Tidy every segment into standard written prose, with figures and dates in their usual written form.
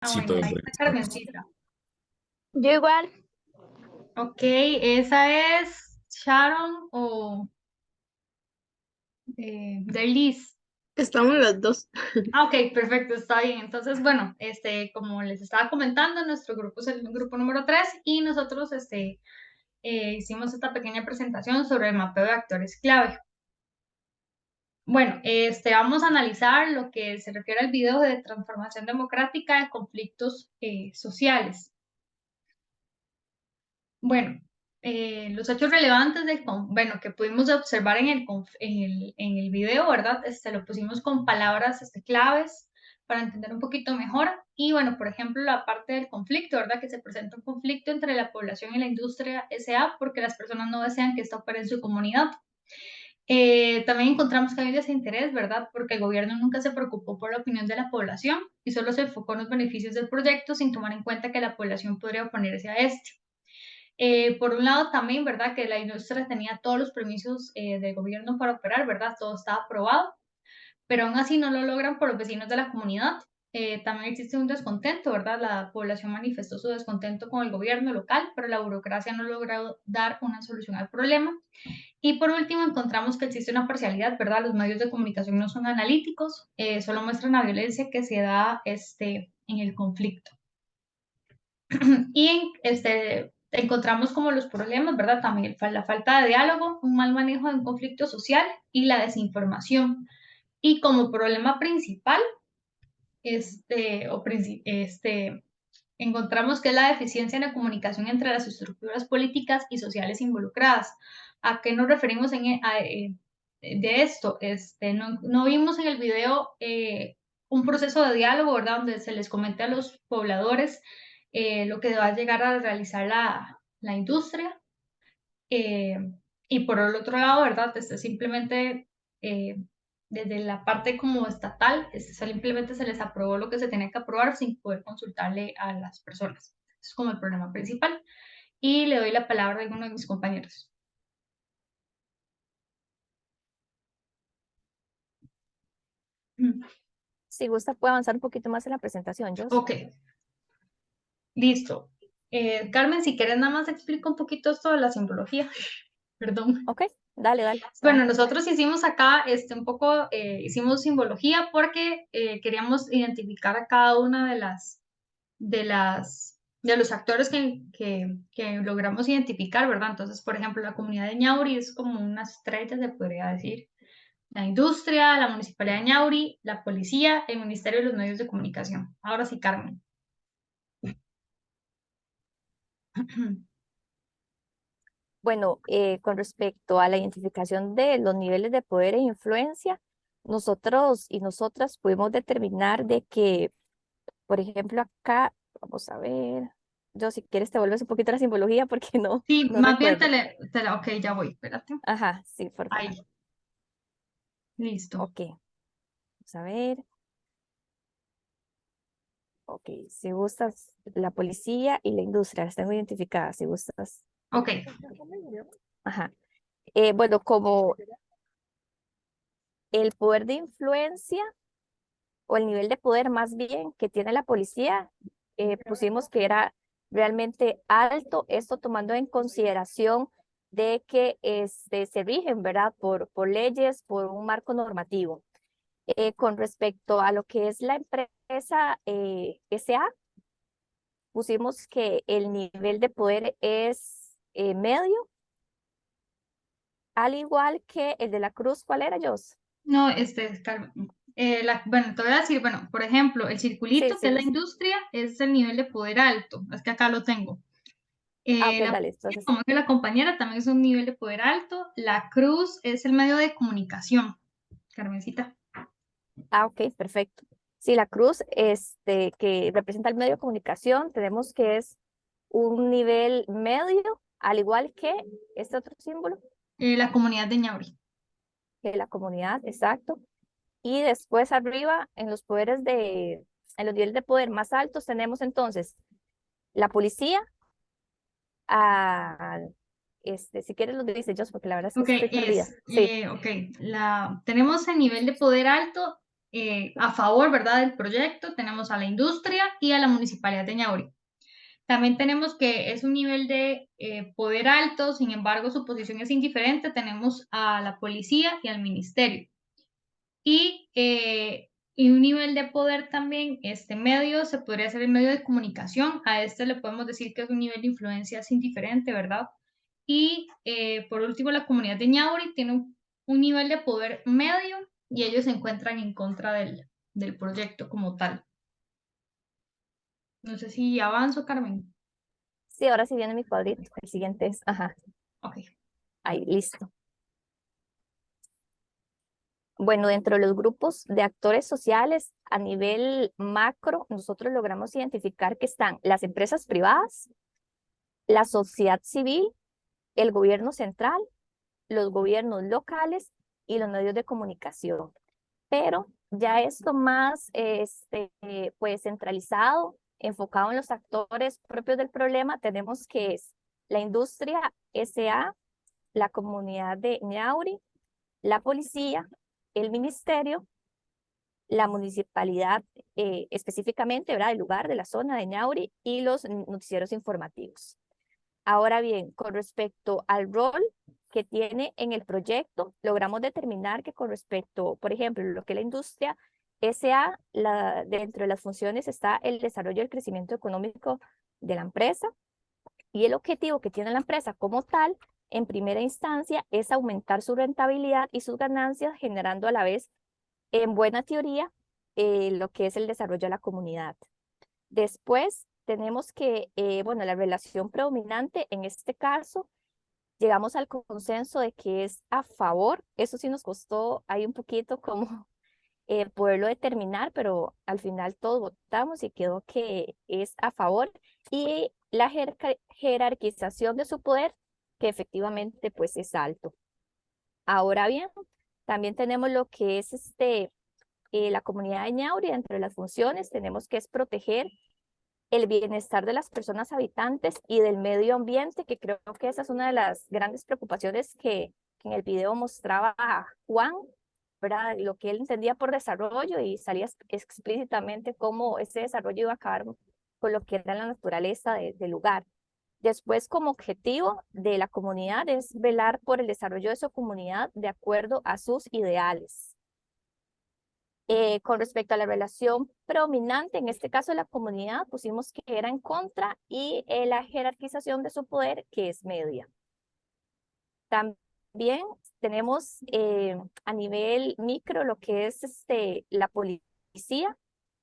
Ah, Sí, bueno, todo ahí bien. está Carmencita. Yo igual. Ok, ¿esa es Sharon o Liz? Estamos las dos. Ah, ok, perfecto, está bien. Entonces, bueno, como les estaba comentando, nuestro grupo es el grupo número 3 y nosotros hicimos esta pequeña presentación sobre el mapeo de actores clave. Bueno, vamos a analizar lo que se refiere al video de transformación democrática de conflictos sociales. Bueno, los hechos relevantes bueno, que pudimos observar en el video, ¿verdad? Lo pusimos con palabras claves para entender un poquito mejor. Y bueno, por ejemplo, la parte del conflicto, ¿verdad? Que se presenta un conflicto entre la población y la industria SA porque las personas no desean que esto opere en su comunidad. También encontramos que hay desinterés, ¿verdad? Porque el gobierno nunca se preocupó por la opinión de la población y solo se enfocó en los beneficios del proyecto sin tomar en cuenta que la población podría oponerse a este. Por un lado también, ¿verdad? Que la industria tenía todos los permisos del gobierno para operar, ¿verdad? Todo estaba aprobado, pero aún así no lo logran por los vecinos de la comunidad. También existe un descontento, ¿verdad? La población manifestó su descontento con el gobierno local, pero la burocracia no logró dar una solución al problema. Y por último, encontramos que existe una parcialidad, ¿verdad? Los medios de comunicación no son analíticos, solo muestran la violencia que se da en el conflicto. Y encontramos como los problemas, ¿verdad? También la falta de diálogo, un mal manejo de un conflicto social y la desinformación. Y como problema principal, encontramos que es la deficiencia en la comunicación entre las estructuras políticas y sociales involucradas. ¿A qué nos referimos de esto? No vimos en el video un proceso de diálogo, ¿verdad? Donde se les comente a los pobladores lo que va a llegar a realizar la industria. Eh, y por el otro lado, ¿verdad? Simplemente eh, desde la parte como estatal, simplemente se les aprobó lo que se tenía que aprobar sin poder consultarle a las personas. Es como el problema principal. Y le doy la palabra a alguno de mis compañeros. Si gusta, puede avanzar un poquito más en la presentación, Jos. Ok, listo. Carmen, si quieres nada más explico un poquito esto de la simbología. Perdón. Ok, dale, dale. Bueno, nosotros hicimos acá un poco, hicimos simbología porque queríamos identificar a cada una de los actores que logramos identificar, ¿verdad? Entonces, por ejemplo, la comunidad de Ñauri es como una estrella, se podría decir. La industria, la municipalidad de Ñauri, la policía, el Ministerio de los Medios de Comunicación. Ahora sí, Carmen. Bueno, con respecto a la identificación de los niveles de poder e influencia, nosotros y nosotras pudimos determinar de que, por ejemplo, acá, vamos a ver, yo si quieres te vuelves un poquito a la simbología porque Sí, no más bien recuerdo. ok, ya voy, espérate. Ajá, sí, por Ahí, favor. listo. Ok, vamos a ver. Ok, si gustas la policía y la industria, las tengo identificadas, si gustas. Ok, Ajá. Bueno, como el poder de influencia o el nivel de poder más bien que tiene la policía, pusimos que era realmente alto, esto tomando en consideración de que se rigen, ¿verdad? Por leyes, por un marco normativo. Con respecto a lo que es la empresa SA, pusimos que el nivel de poder es medio, al igual que el de la Cruz. ¿Cuál era, Jos? no, Carmen. Bueno, te voy a decir, bueno, por ejemplo, el Sí, circulito, que sí, es la los... industria, es el nivel de poder alto. Es que acá lo tengo. Ah, ok, La dale, policía, entonces. como que la compañera, también es un nivel de poder alto. La cruz es el medio de comunicación. Carmencita. Ah, ok, perfecto. Sí, la cruz, que representa el medio de comunicación, tenemos que es un nivel medio, al igual que este otro símbolo, La comunidad de Ñauri. que la comunidad, exacto. Y después arriba, en los niveles de poder más altos, tenemos entonces la policía, a, si quieres lo dices yo, porque la verdad es que Ok, estoy perdida. Sí, ok, tenemos el nivel de poder alto, a favor, ¿verdad?, del proyecto. Tenemos a la industria y a la Municipalidad de Ñauri. También tenemos que es un nivel de poder alto, sin embargo, su posición es indiferente. Tenemos a la policía y al ministerio. Y un nivel de poder también, este medio, se podría ser el medio de comunicación. A este le podemos decir que es un nivel de influencia indiferente, ¿verdad? Y por último, la comunidad de Ñauri tiene un nivel de poder medio y ellos se encuentran en contra del proyecto como tal. No sé si avanzo, Carmen. Sí, ahora sí viene mi cuadrito. El siguiente es, ajá, Ok. ahí, listo. Bueno, dentro de los grupos de actores sociales a nivel macro, nosotros logramos identificar que están las empresas privadas, la sociedad civil, el gobierno central, los gobiernos locales y los medios de comunicación. Pero ya esto más pues centralizado, enfocado en los actores propios del problema, tenemos que es la industria SA, la comunidad de Ñauri, la policía, el ministerio, la municipalidad específicamente, ¿verdad?, el lugar de la zona de Ñauri y los noticieros informativos. Ahora bien, con respecto al rol que tiene en el proyecto, logramos determinar que con respecto, por ejemplo, lo que es la industria SA, dentro de las funciones está el desarrollo y el crecimiento económico de la empresa, y el objetivo que tiene la empresa como tal, en primera instancia, es aumentar su rentabilidad y sus ganancias, generando a la vez, en buena teoría, lo que es el desarrollo de la comunidad. Después tenemos que, bueno, la relación predominante en este caso, llegamos al consenso de que es a favor. Eso sí nos costó ahí un poquito como poderlo determinar, pero al final todos votamos y quedó que es a favor. Y la jerarquización de su poder, que efectivamente pues es alto. Ahora bien, también tenemos lo que es la comunidad de Ñauri. Entre las funciones tenemos que es proteger el bienestar de las personas habitantes y del medio ambiente, que creo que esa es una de las grandes preocupaciones que en el video mostraba a Juan, ¿verdad? Lo que él entendía por desarrollo, y salía explícitamente cómo ese desarrollo iba a acabar con lo que era la naturaleza del lugar. Después, como objetivo de la comunidad es velar por el desarrollo de su comunidad de acuerdo a sus ideales. Con respecto a la relación predominante, en este caso de la comunidad, pusimos que era en contra, y la jerarquización de su poder, que es media. También tenemos a nivel micro lo que es la policía.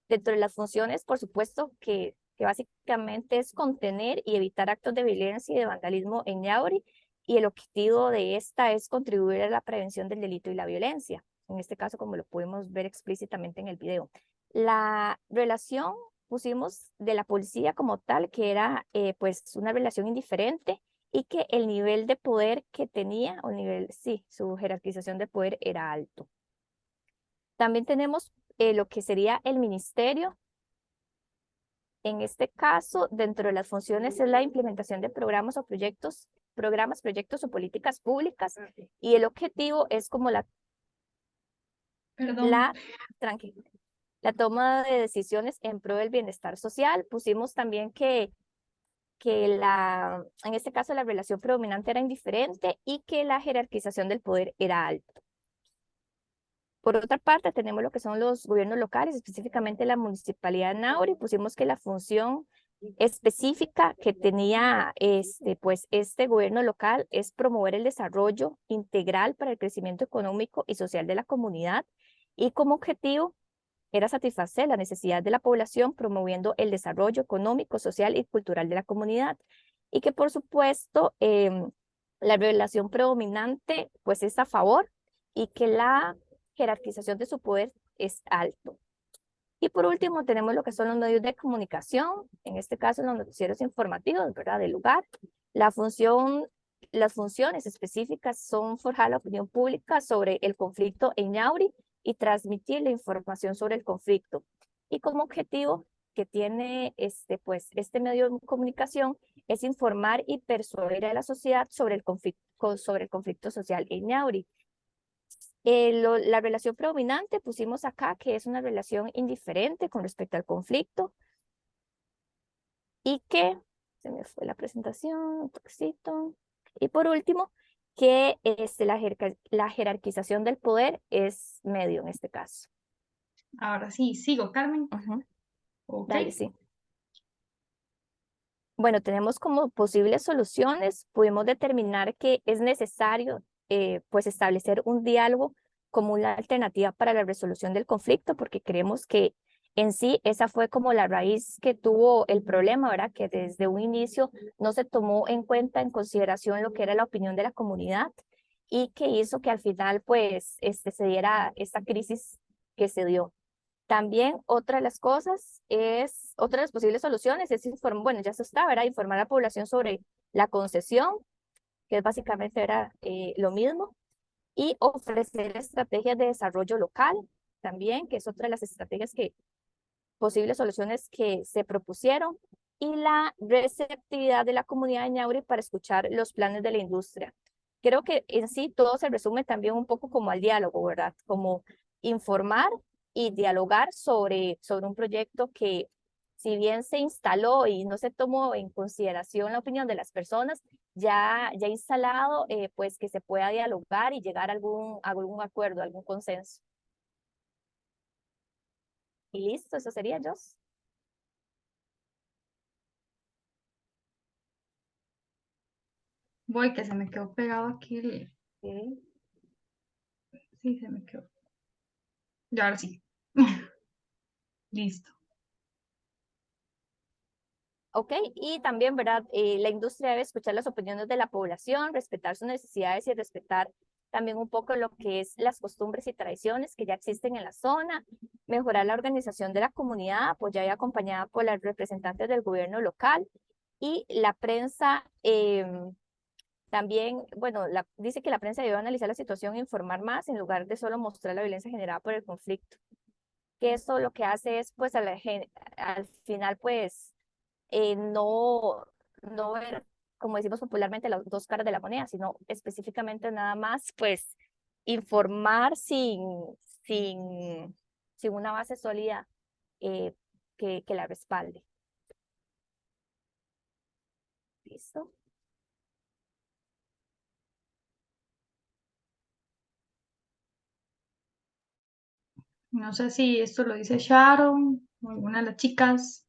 Dentro de las funciones, por supuesto, que básicamente es contener y evitar actos de violencia y de vandalismo en Ñauri, y el objetivo de esta es contribuir a la prevención del delito y la violencia. En este caso, como lo pudimos ver explícitamente en el video. La relación pusimos de la policía como tal, que era pues una relación indiferente, y que el nivel de poder que tenía, o nivel, sí, su jerarquización de poder era alto. También tenemos lo que sería el ministerio. En este caso, dentro de las funciones es la implementación de programas, proyectos o políticas públicas, y el objetivo es como Perdón. la toma de decisiones en pro del bienestar social. Pusimos también que en este caso la relación predominante era indiferente, y que la jerarquización del poder era alta. Por otra parte, tenemos lo que son los gobiernos locales, específicamente la Municipalidad de Ñauri. Pusimos que la función específica que tenía pues este gobierno local es promover el desarrollo integral para el crecimiento económico y social de la comunidad, y como objetivo era satisfacer la necesidad de la población, promoviendo el desarrollo económico, social y cultural de la comunidad. Y que por supuesto la relación predominante pues es a favor, y que la jerarquización de su poder es alto. Y por último tenemos lo que son los medios de comunicación, en este caso los noticieros informativos, ¿verdad?, del lugar. Las funciones específicas son forjar la opinión pública sobre el conflicto en Ñauri y transmitir la información sobre el conflicto. Y como objetivo que tiene pues, este medio de comunicación es informar y persuadir a la sociedad sobre el conflicto social en Ñauri. La relación predominante pusimos acá que es una relación indiferente con respecto al conflicto y que, se me fue la presentación, un toquecito. Y por último, que la jerarquización del poder es medio en este caso. Ahora sí, sigo, Carmen. Ujú, Ok. dale, sí. Bueno, tenemos como posibles soluciones, pudimos determinar que es necesario pues establecer un diálogo como una alternativa para la resolución del conflicto, porque creemos que en sí esa fue como la raíz que tuvo el problema, ¿verdad? Que desde un inicio no se tomó en cuenta, en consideración lo que era la opinión de la comunidad y que hizo que al final pues se diera esta crisis que se dio. También otra de las cosas otra de las posibles soluciones es informar, bueno, ya se está, ¿verdad? Informar a la población sobre la concesión, que es básicamente era lo mismo, y ofrecer estrategias de desarrollo local también, que es otra de las estrategias posibles soluciones que se propusieron, y la receptividad de la comunidad de Ñauri para escuchar los planes de la industria. Creo que en sí todo se resume también un poco como al diálogo, ¿verdad? Como informar y dialogar sobre un proyecto que, si bien se instaló y no se tomó en consideración la opinión de las personas, ya instalado, pues que se pueda dialogar y llegar a algún acuerdo, algún consenso. Y listo, eso sería, Jos. Voy, que se me quedó pegado aquí. Okay. Sí, se me quedó. Y ahora sí. Listo. Ok, y también, ¿verdad? La industria debe escuchar las opiniones de la población, respetar sus necesidades y respetar también un poco lo que es las costumbres y tradiciones que ya existen en la zona, mejorar la organización de la comunidad, apoyada y acompañada por los representantes del gobierno local y la prensa. También, bueno, dice que la prensa debe analizar la situación e informar más en lugar de solo mostrar la violencia generada por el conflicto. Que esto lo que hace es, pues, al final, pues, no ver, como decimos popularmente, las dos caras de la moneda, sino específicamente nada más, pues, informar sin, sin una base sólida eh, que la respalde. ¿Listo? No sé si esto lo dice Sharon o alguna de las chicas.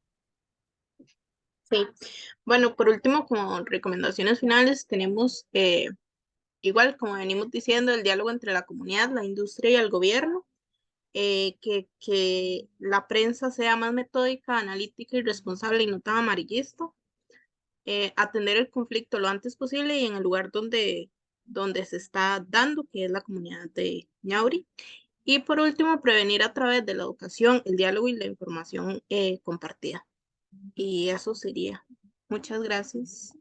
Sí. Bueno, por último, como recomendaciones finales, tenemos igual, como venimos diciendo, el diálogo entre la comunidad, la industria y el gobierno, que la prensa sea más metódica, analítica y responsable y no tan amarillista, atender el conflicto lo antes posible y en el lugar donde se está dando, que es la comunidad de Ñauri. Y por último, prevenir a través de la educación, el diálogo y la información compartida. Y eso sería. Muchas gracias.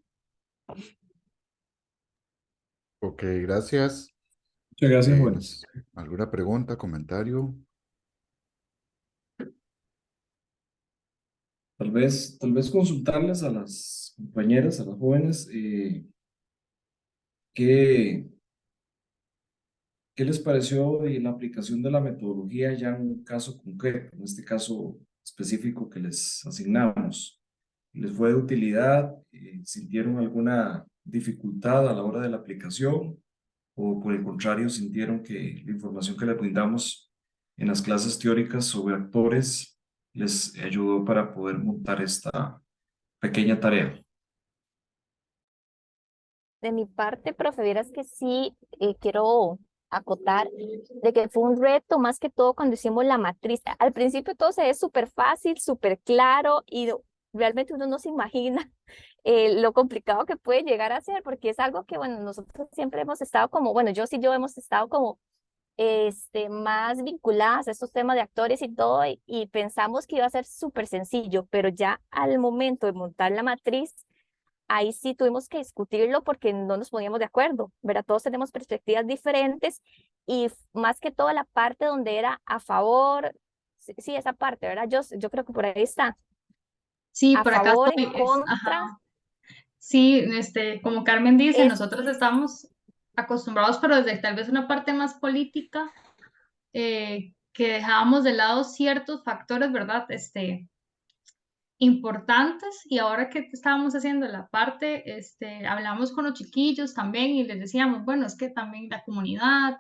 Ok, gracias. Muchas gracias, jóvenes. ¿Alguna pregunta, comentario? Tal vez consultarles a las compañeras, a las jóvenes, qué, qué les pareció de la aplicación de la metodología ya en un caso concreto, en este caso específico que les asignamos. ¿Les fue de utilidad? ¿Sintieron alguna dificultad a la hora de la aplicación? ¿O por el contrario, sintieron que la información que les brindamos en las clases teóricas sobre actores les ayudó para poder montar esta pequeña tarea? De mi parte, profe, vieras que sí, quiero acotar de que fue un reto, más que todo cuando hicimos la matriz. Al principio todo se ve súper fácil, súper claro y realmente uno no se imagina lo complicado que puede llegar a ser, porque es algo que, bueno, nosotros siempre hemos estado como, bueno, yo hemos estado como más vinculadas a estos temas de actores y todo, y pensamos que iba a ser súper sencillo, pero ya al momento de montar la matriz, ahí sí tuvimos que discutirlo porque no nos poníamos de acuerdo, ¿verdad? Todos tenemos perspectivas diferentes y más que todo la parte donde era a favor, sí, esa parte, ¿verdad? Yo creo que por ahí está, Sí, a por acá favor, en estoy. contra, Ajá. Sí, como Carmen dice, es, nosotros estamos acostumbrados, pero desde tal vez una parte más política, que dejábamos de lado ciertos factores, ¿verdad? Importantes, y ahora que estábamos haciendo la parte, hablamos con los chiquillos también y les decíamos, bueno, es que también la comunidad,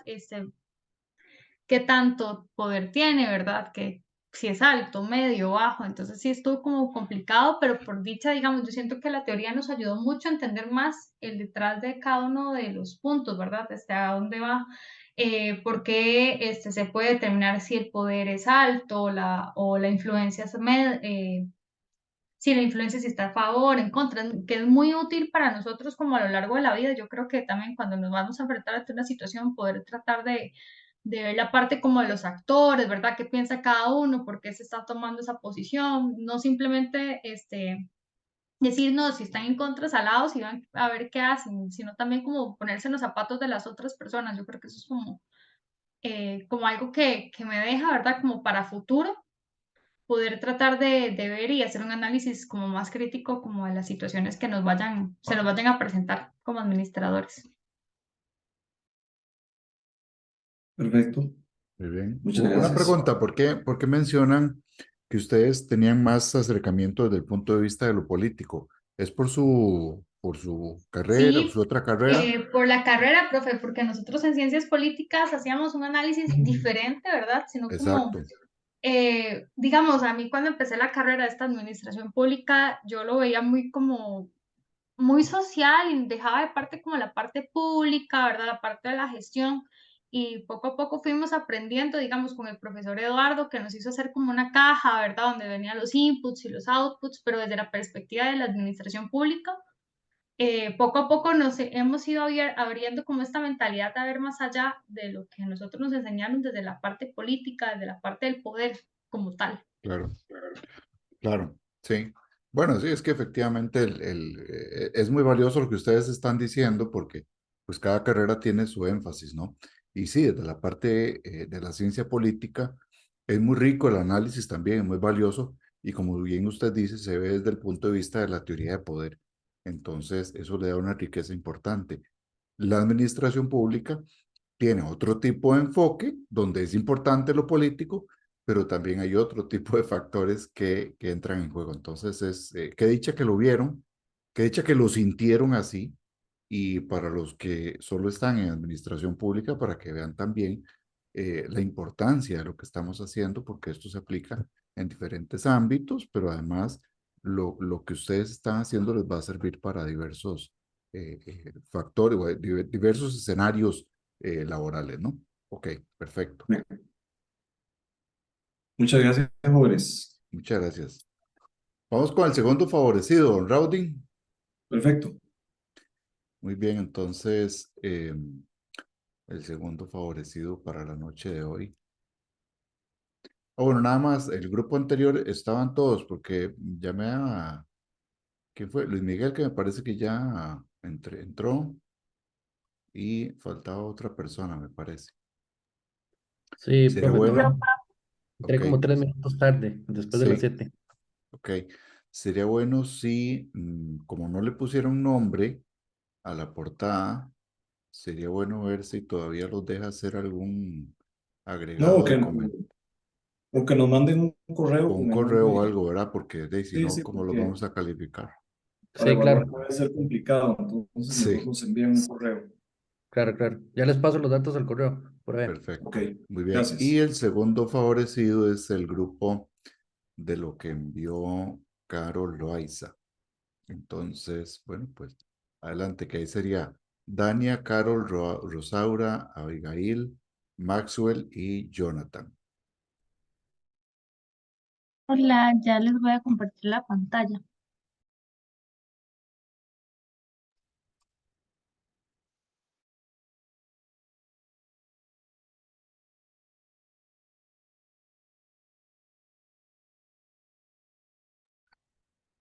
qué tanto poder tiene, ¿verdad? Que si es alto, medio, bajo, entonces sí estuvo como complicado, pero por dicha, digamos, yo siento que la teoría nos ayudó mucho a entender más el detrás de cada uno de los puntos, ¿verdad? A dónde va, por qué se puede determinar si el poder es alto o la influencia si la influencia si está a favor, en contra, que es muy útil para nosotros como a lo largo de la vida. Yo creo que también cuando nos vamos a enfrentar a una situación, poder tratar de ver la parte como de los actores, ¿verdad? ¿Qué piensa cada uno? ¿Por qué se está tomando esa posición? No simplemente decir, no, si están en contra, salados y van a ver qué hacen, sino también como ponerse en los zapatos de las otras personas. Yo creo que eso es como algo que me deja, ¿verdad? Como para futuro poder tratar de ver y hacer un análisis como más crítico como de las situaciones que se nos vayan a presentar como administradores. Perfecto, Muy bien. muchas Una gracias. pregunta, por qué mencionan que ustedes tenían más acercamiento desde el punto de vista de lo político? ¿Es por su carrera, Sí, su otra carrera? por la carrera, profe, porque nosotros en ciencias políticas hacíamos un análisis diferente, ¿verdad? Sino como, Exacto, digamos, a mí cuando empecé la carrera de esta administración pública, yo lo veía muy como muy social y dejaba de parte como la parte pública, ¿verdad? La parte de la gestión. Y poco a poco fuimos aprendiendo, digamos, con el profesor Eduardo, que nos hizo hacer como una caja, ¿verdad? Donde venían los inputs y los outputs, pero desde la perspectiva de la administración pública. Poco a poco nos hemos ido abriendo como esta mentalidad de ver más allá de lo que nosotros nos enseñaron desde la parte política, desde la parte del poder como tal. claro. Claro, sí. Bueno, sí, es que efectivamente es muy valioso lo que ustedes están diciendo porque pues cada carrera tiene su énfasis, ¿no? Y sí, desde la parte de la ciencia política es muy rico el análisis también, es muy valioso y como bien usted dice, se ve desde el punto de vista de la teoría de poder. Entonces, eso le da una riqueza importante. La administración pública tiene otro tipo de enfoque donde es importante lo político, pero también hay otro tipo de factores que entran en juego. Entonces, qué dicha que lo vieron, qué dicha que lo sintieron así, y para los que solo están en administración pública, para que vean también la importancia de lo que estamos haciendo, porque esto se aplica en diferentes ámbitos, pero además lo que ustedes están haciendo les va a servir para diversos factores, o diversos escenarios laborales, ¿no? Ok, perfecto. Muchas gracias, jóvenes. Muchas gracias. Vamos con el segundo favorecido, don Raudin. Perfecto. Muy bien, entonces, el segundo favorecido para la noche de hoy. Bueno, nada más, el grupo anterior estaban todos, porque llamé a, ¿quién fue? Luis Miguel, que me parece que ya entró, y faltaba otra persona, me parece. Sí, Sería profe, bueno, entré ok, como 3 minutos tarde, después de las sí, 7. ok. Sería bueno si, como no le pusieron nombre a la portada, sería bueno ver si todavía los deja hacer algún No, agregado de que, comentario o que nos manden un o correo un con el correo o nombre. algo, ¿verdad? Porque si Sí, no, sí, ¿cómo los porque vamos a calificar? para Sí, evaluar claro, puede ser complicado, entonces mejor Sí, nos envían un correo. claro, claro. Ya les paso los datos al correo, por ahí. Ok, perfecto. Muy bien. Y gracias. el segundo favorecido es el grupo de lo que envió Carol Loaiza. Entonces, bueno, pues adelante, que ahí sería Dania, Carol, Rosaura, Abigail, Maxwell y Jonathan. Hola, ya les voy a compartir la pantalla.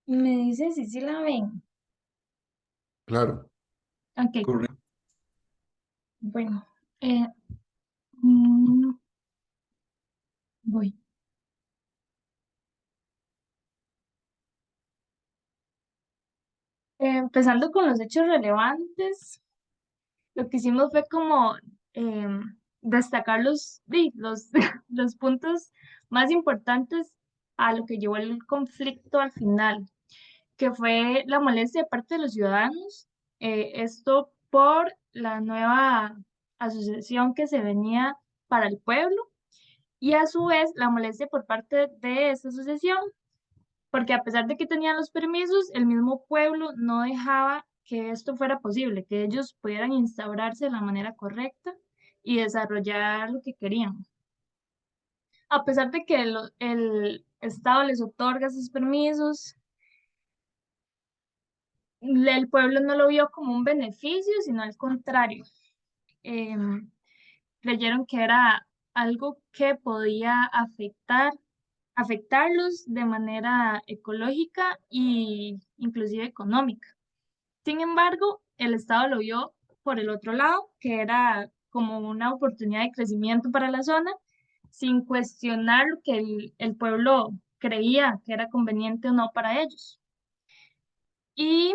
Me dicen si sí la ven. Claro, Ok, Correcto. bueno. eh, mm, voy. Empezando con los hechos relevantes. lo que hicimos fue como destacar los puntos más importantes a lo que llevó el conflicto al final, que fue la molestia de parte de los ciudadanos, esto por la nueva asociación que se venía para el pueblo y a su vez la molestia por parte de esta asociación, porque a pesar de que tenían los permisos, el mismo pueblo no dejaba que esto fuera posible, que ellos pudieran instaurarse de la manera correcta y desarrollar lo que querían. A pesar de que el Estado les otorga esos permisos, el pueblo no lo vio como un beneficio, sino al contrario. Em, Creyeron que era algo que podía afectarlos de manera ecológica e inclusive económica. Sin embargo, el Estado lo vio por el otro lado, que era como una oportunidad de crecimiento para la zona, sin cuestionar lo que el pueblo creía que era conveniente o no para ellos. Y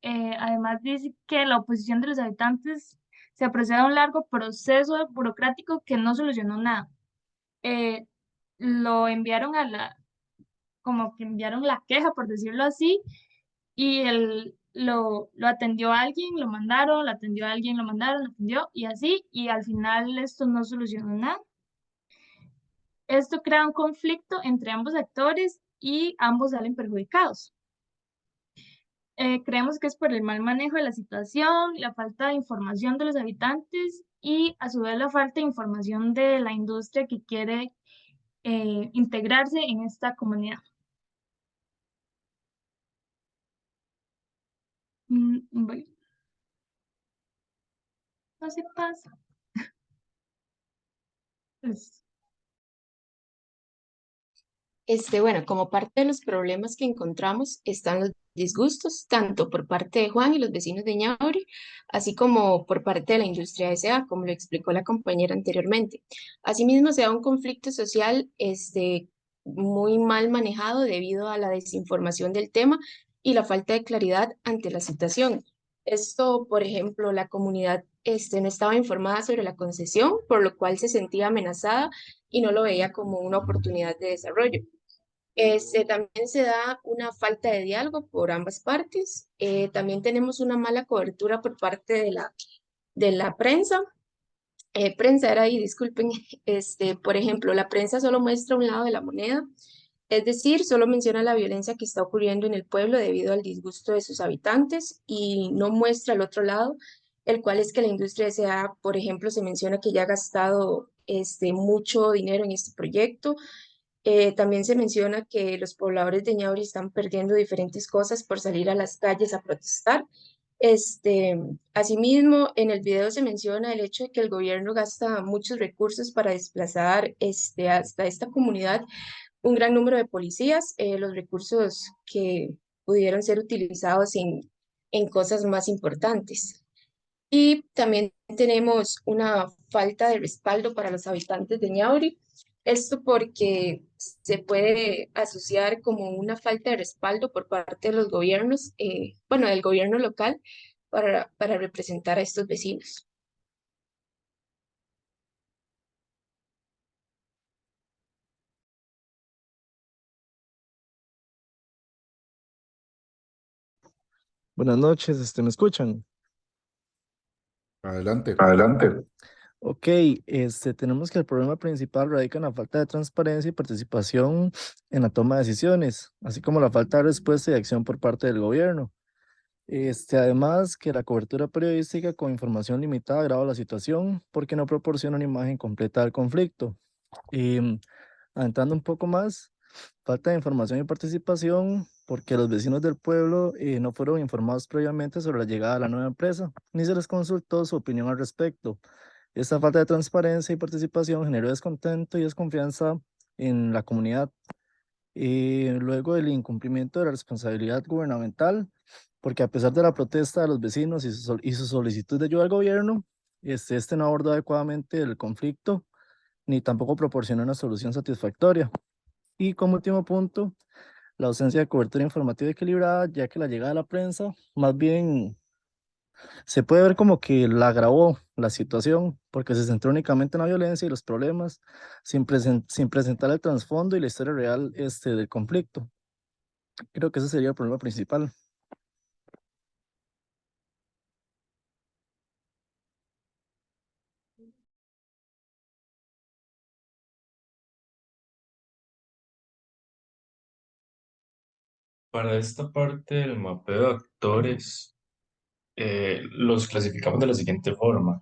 además dice que la oposición de los habitantes se procede a un largo proceso burocrático que no solucionó nada. Lo enviaron como que enviaron la queja, por decirlo así, y lo atendió alguien, lo mandaron, lo atendió alguien, lo mandaron, lo atendió, y así, y al final esto no solucionó nada. Esto crea un conflicto entre ambos actores y ambos salen perjudicados. Creemos que es por el mal manejo de la situación, la falta de información de los habitantes y a su vez la falta de información de la industria que quiere integrarse en esta comunidad. Bueno, no se pasa. Pues, Bueno, como parte de los problemas que encontramos están los disgustos, tanto por parte de Juan y los vecinos de Ñauri, así como por parte de la industria S.A., como lo explicó la compañera anteriormente. Asimismo, se da un conflicto social, muy mal manejado debido a la desinformación del tema y la falta de claridad ante la situación. Esto, por ejemplo, la comunidad, no estaba informada sobre la concesión, por lo cual se sentía amenazada y no lo veía como una oportunidad de desarrollo. También se da una falta de diálogo por ambas partes. También tenemos una mala cobertura por parte de la prensa. Prensa era ahí, disculpen. Por ejemplo, la prensa solo muestra un lado de la moneda, es decir, solo menciona la violencia que está ocurriendo en el pueblo debido al disgusto de sus habitantes y no muestra el otro lado, el cual es que la industria S.A., por ejemplo, se menciona que ya ha gastado mucho dinero en este proyecto. También se menciona que los pobladores de Ñauri están perdiendo diferentes cosas por salir a las calles a protestar. Asimismo, en el video se menciona el hecho de que el gobierno gasta muchos recursos para desplazar hasta esta comunidad un gran número de policías, los recursos que pudieron ser utilizados en cosas más importantes. Y también tenemos una falta de respaldo para los habitantes de Ñauri. Esto porque se puede asociar como una falta de respaldo por parte de los gobiernos, bueno, del gobierno local para representar a estos vecinos. Buenas noches, ¿me escuchan? Adelante. Adelante. Ok, tenemos que el problema principal radica en la falta de transparencia y participación en la toma de decisiones, así como la falta de respuesta y acción por parte del gobierno. Además, que la cobertura periodística con información limitada agrava la situación porque no proporciona una imagen completa del conflicto. Adentrando un poco más, falta de información y participación porque los vecinos del pueblo no fueron informados previamente sobre la llegada de la nueva empresa, ni se les consultó su opinión al respecto. Esta falta de transparencia y participación generó descontento y desconfianza en la comunidad. Luego del incumplimiento de la responsabilidad gubernamental, porque a pesar de la protesta de los vecinos y su solicitud de ayuda al gobierno, este no abordó adecuadamente el conflicto ni tampoco proporcionó una solución satisfactoria. Y como último punto, la ausencia de cobertura informativa equilibrada, ya que la llegada de la prensa más bien Se puede ver como que la agravó la situación porque se centró únicamente en la violencia y los problemas sin presentar el trasfondo y la historia real del conflicto. Creo que ese sería el problema principal. Para esta parte del mapeo de actores, los clasificamos de la siguiente forma.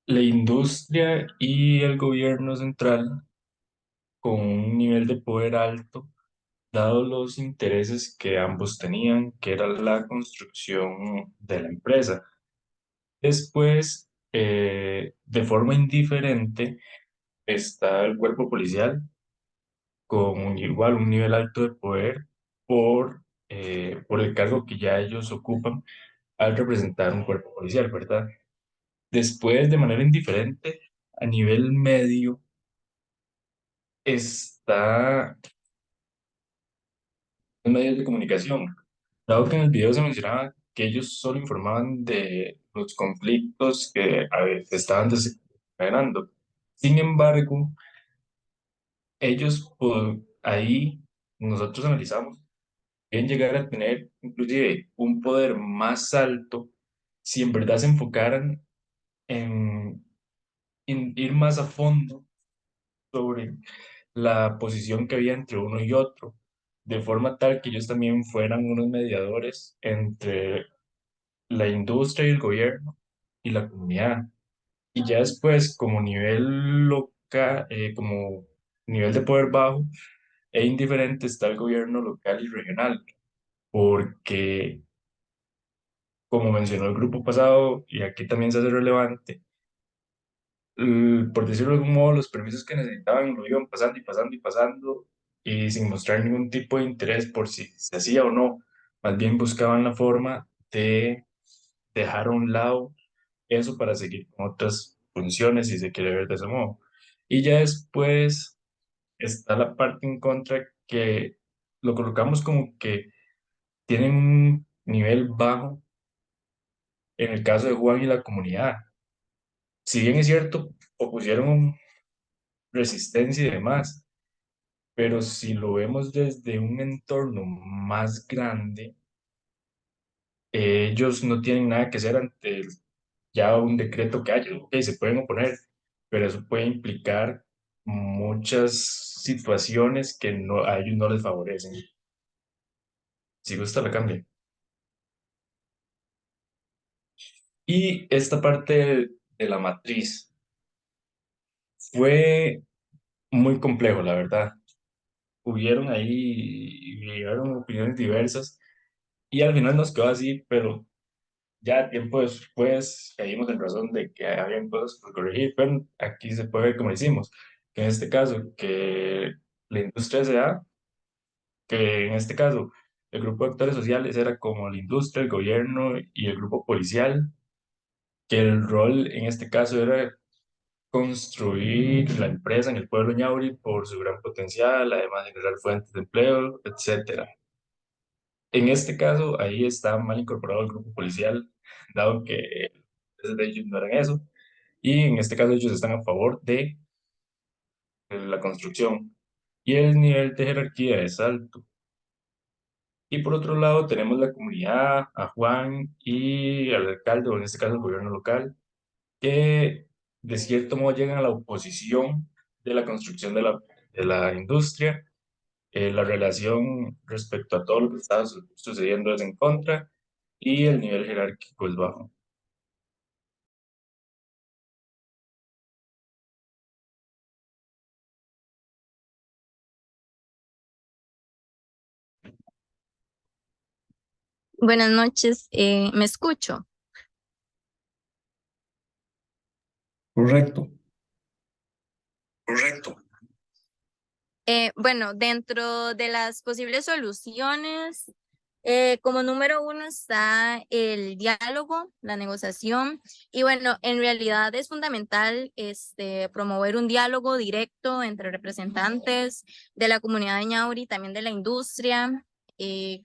La industria y el gobierno central con un nivel de poder alto, dado los intereses que ambos tenían, que era la construcción de la empresa. Después, de forma indiferente, está el cuerpo policial con igual un nivel alto de poder por el cargo que ya ellos ocupan al representar un cuerpo policial, ¿verdad? Después, de manera indiferente, a nivel medio, está los medios de comunicación. Dado que en el video se mencionaba que ellos solo informaban de los conflictos que se estaban desencadenando. Sin embargo, ellos ahí nosotros analizamos, pueden llegar a tener inclusive un poder más alto si en verdad se enfocaran en, en ir más a fondo sobre la posición que había entre uno y otro, de forma tal que ellos también fueran unos mediadores entre la industria y el gobierno y la comunidad. Y ya después, como nivel local, como nivel de poder bajo e indiferente, está el gobierno local y regional, porque, como mencionó el grupo pasado, y aquí también se hace relevante, por decirlo de algún modo, los permisos que necesitaban lo iban pasando y pasando y pasando, y sin mostrar ningún tipo de interés por si se hacía o no. Más bien buscaban la forma de dejar a un lado eso para seguir con otras funciones, si se quiere ver de ese modo. Y ya después está la parte en contra que lo colocamos como que tienen un nivel bajo en el caso de Juan y la comunidad. Si bien es cierto, opusieron resistencia y demás, pero si lo vemos desde un entorno más grande, ellos no tienen nada que hacer ante ya un decreto que haya. Ok, se pueden oponer, pero eso puede implicar muchas situaciones que no, a ellos no les favorecen. Si gusta, la cambio. Y esta parte de la matriz fue muy complejo, la verdad. Hubieron ahí, llegaron opiniones diversas y al final nos quedó así, pero ya tiempo después caímos en razón de que habían cosas por corregir, pero aquí se puede ver como decimos, que en este caso, que la industria S.A., que en este caso el grupo de actores sociales era como la industria, el gobierno y el grupo policial, que el rol en este caso era construir la empresa en el pueblo ñauri por su gran potencial, además de generar fuentes de empleo, etcétera. En este caso, ahí está mal incorporado el grupo policial, dado que de ellos no eran eso, y en este caso ellos están a favor de la construcción, y el nivel de jerarquía es alto. Y por otro lado tenemos la comunidad, a Juan y al alcalde, o en este caso el gobierno local, que de cierto modo llegan a la oposición de la construcción de la industria. La relación respecto a todo lo que está sucediendo es en contra y el nivel jerárquico es bajo. Buenas noches, ¿me escucho? Correcto. Correcto. Bueno, dentro de las posibles soluciones, como número uno está el diálogo, la negociación, y bueno, en realidad es fundamental promover un diálogo directo entre representantes de la comunidad de Ñauri, también de la industria,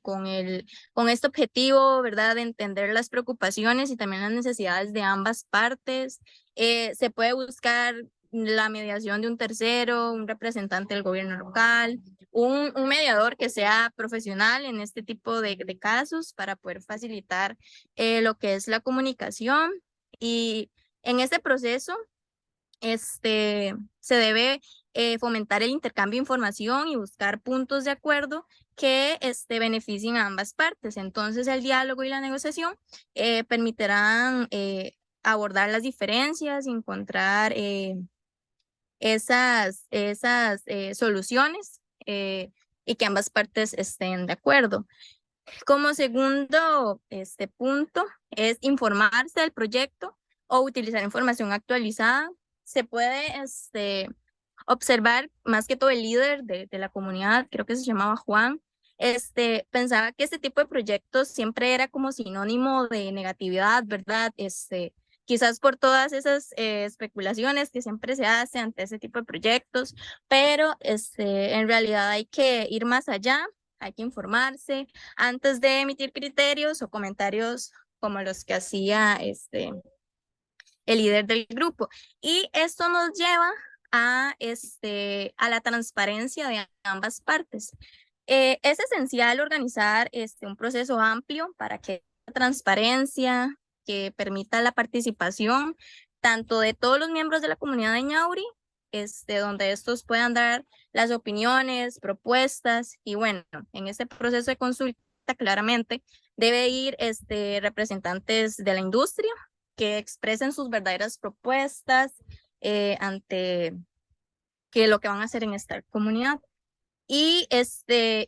con este objetivo, ¿verdad? De entender las preocupaciones y también las necesidades de ambas partes. Se puede buscar la mediación de un tercero, un representante del gobierno local, un mediador que sea profesional en este tipo de casos para poder facilitar lo que es la comunicación. Y en este proceso, se debe fomentar el intercambio de información y buscar puntos de acuerdo que beneficien a ambas partes. Entonces, el diálogo y la negociación permitirán abordar las diferencias y encontrar esas soluciones y que ambas partes estén de acuerdo. Como segundo punto es informarse del proyecto o utilizar información actualizada. Se puede observar más que todo el líder de la comunidad, creo que se llamaba Juan, pensaba que este tipo de proyectos siempre era como sinónimo de negatividad, ¿verdad? Quizás por todas esas especulaciones que siempre se hace ante ese tipo de proyectos, pero en realidad hay que ir más allá, hay que informarse antes de emitir criterios o comentarios como los que hacía el líder del grupo. Y esto nos lleva a la transparencia de ambas partes. Es esencial organizar un proceso amplio para que haya transparencia, que permita la participación tanto de todos los miembros de la comunidad de Ñauri, donde estos puedan dar las opiniones, propuestas, y bueno, en este proceso de consulta claramente debe ir representantes de la industria que expresen sus verdaderas propuestas ante que lo que van a hacer en esta comunidad. Y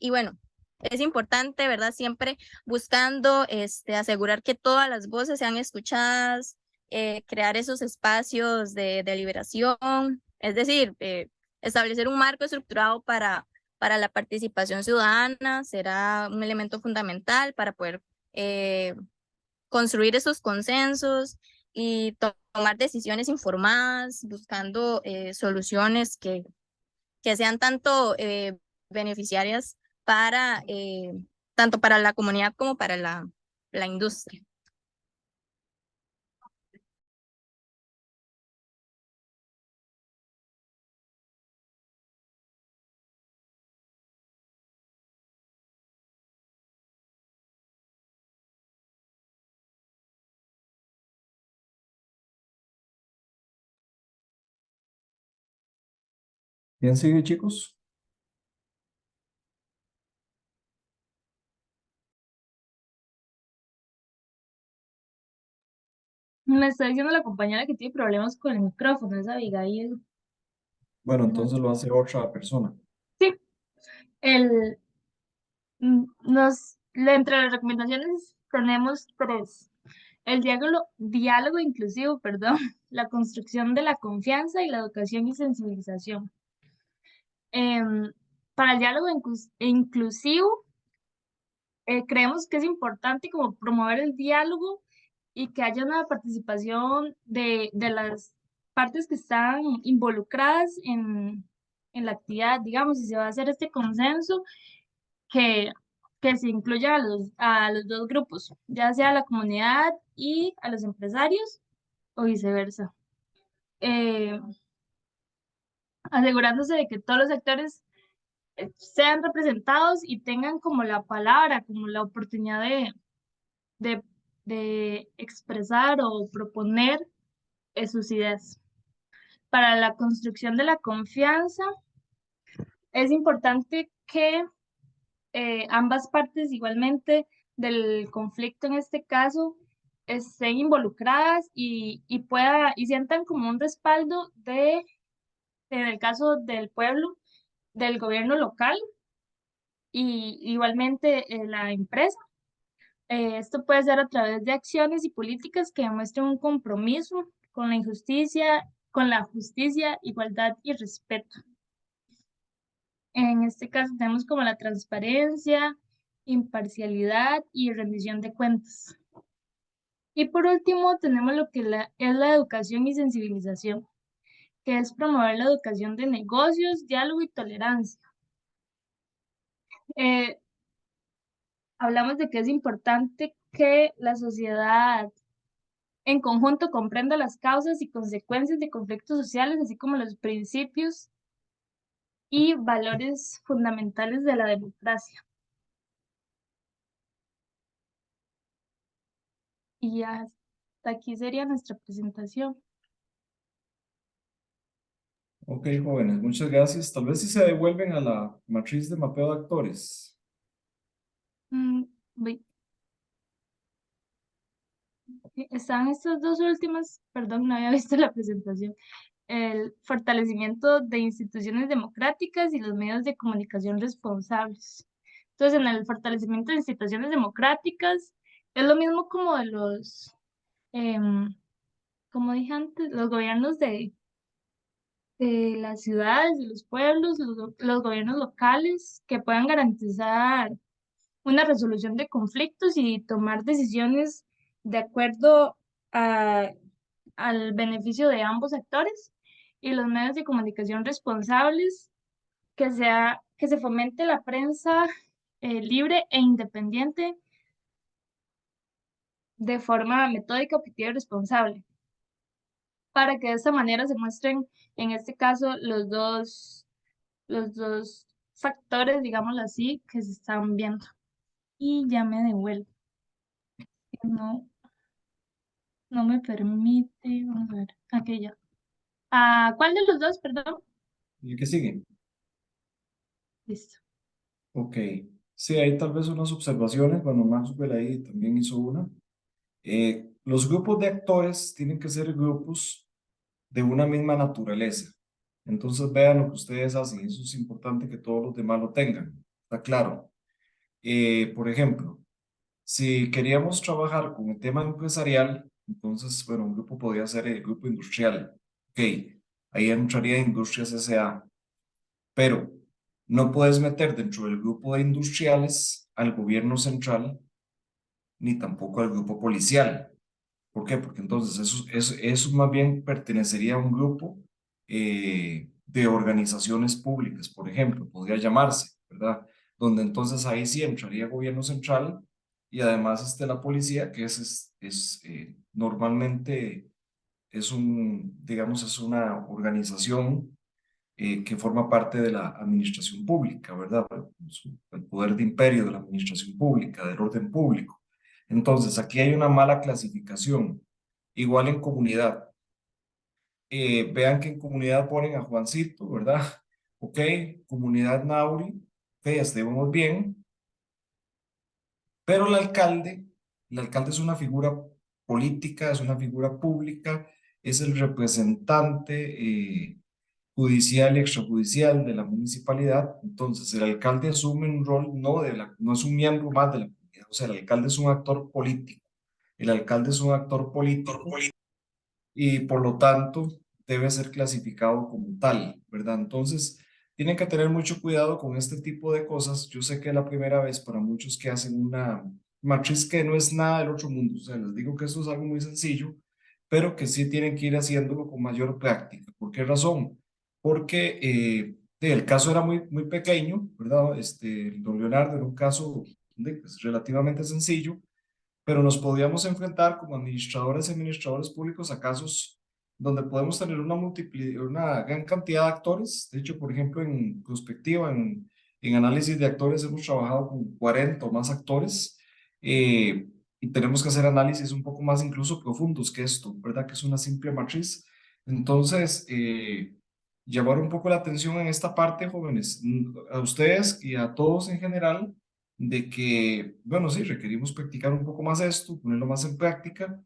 bueno, es importante, ¿verdad? Siempre buscando asegurar que todas las voces sean escuchadas, crear esos espacios de deliberación, es decir, establecer un marco estructurado para la participación ciudadana será un elemento fundamental para poder construir esos consensos y tomar decisiones informadas, buscando soluciones que sean tanto beneficiarias para tanto para la comunidad como para la industria. ¿Quién sigue, chicos? Me está diciendo la compañera que tiene problemas con el micrófono, es Abigail. Bueno, entonces lo hace otra persona. Sí, entre las recomendaciones tenemos tres. El diálogo inclusivo, perdón, la construcción de la confianza y la educación y sensibilización. Para el diálogo inclusivo, creemos que es importante como promover el diálogo y que haya una participación de las partes que están involucradas en la actividad, digamos, si se va a hacer este consenso, que se incluya a los dos grupos, ya sea a la comunidad y a los empresarios o viceversa. Asegurándose de que todos los sectores sean representados y tengan como la palabra, como la oportunidad de expresar o proponer sus ideas. Para la construcción de la confianza, es importante que ambas partes igualmente del conflicto en este caso estén involucradas y sientan como un respaldo en el caso del pueblo, del gobierno local y igualmente la empresa. Esto puede ser a través de acciones y políticas que demuestren un compromiso con la justicia, igualdad y respeto. En este caso tenemos como la transparencia, imparcialidad y rendición de cuentas. Y por último tenemos lo que es la educación y sensibilización, que es promover la educación de negocios, diálogo y tolerancia. hablamos de que es importante que la sociedad en conjunto comprenda las causas y consecuencias de conflictos sociales, así como los principios y valores fundamentales de la democracia. Y hasta aquí sería nuestra presentación. Ok, jóvenes, muchas gracias. Tal vez si se devuelven a la matriz de mapeo de actores. Voy. Están estas dos últimas, perdón, no había visto la presentación. El fortalecimiento de instituciones democráticas y los medios de comunicación responsables. Entonces, en el fortalecimiento de instituciones democráticas, es lo mismo como de los, como dije antes, los gobiernos de las ciudades, de los pueblos, los gobiernos locales, que puedan garantizar una resolución de conflictos y tomar decisiones de acuerdo al beneficio de ambos sectores, y los medios de comunicación responsables, que se fomente la prensa libre e independiente de forma metódica, objetiva y responsable, para que de esta manera se muestren, en este caso, los dos factores, digámoslo así, que se están viendo. Y ya me devuelvo. No, no me permite, vamos a ver, aquella. ¿Cuál de los dos, perdón? ¿Y qué sigue? Listo. Ok. Sí, hay tal vez unas observaciones. Bueno, Maxwell ahí también hizo una. Los grupos de actores tienen que ser grupos de una misma naturaleza. Entonces vean lo que ustedes hacen. Eso es importante que todos los demás lo tengan. Está claro. Por ejemplo, si queríamos trabajar con el tema empresarial, entonces, bueno, un grupo podría ser el grupo industrial. Ok, ahí entraría Industrias S.A. Pero no puedes meter dentro del grupo de industriales al gobierno central ni tampoco al grupo policial. ¿Por qué? Porque entonces eso más bien pertenecería a un grupo de organizaciones públicas, por ejemplo, podría llamarse, ¿verdad? Donde entonces ahí sí entraría gobierno central y además la policía, que normalmente es digamos, es una organización que forma parte de la administración pública, ¿verdad? El poder de imperio de la administración pública, del orden público. Entonces, aquí hay una mala clasificación. Igual en comunidad. Vean que en comunidad ponen a Juancito, ¿verdad? Ok, comunidad Nauri, ok, estemos bien. Pero el alcalde es una figura política, es una figura pública, es el representante judicial y extrajudicial de la municipalidad. Entonces, el alcalde asume un rol no es un miembro más de la comunidad, o sea, el alcalde es un actor político. El alcalde es un actor político y por lo tanto debe ser clasificado como tal, ¿verdad? Entonces, tienen que tener mucho cuidado con este tipo de cosas. Yo sé que es la primera vez para muchos que hacen una matriz que no es nada del otro mundo, o sea, les digo que esto es algo muy sencillo, pero que sí tienen que ir haciéndolo con mayor práctica. ¿Por qué razón? Porque el caso era muy pequeño, ¿verdad? Don Leonardo era un caso pues, relativamente sencillo, pero nos podíamos enfrentar como administradores y administradores públicos a casos donde podemos tener una gran cantidad de actores. De hecho, por ejemplo, en prospectiva, en análisis de actores, hemos trabajado con 40 o más actores y tenemos que hacer análisis un poco más incluso profundos que esto, ¿verdad? Que es una simple matriz. Entonces, llamar un poco la atención en esta parte, jóvenes, a ustedes y a todos en general, de que, bueno, sí, requerimos practicar un poco más esto, ponerlo más en práctica,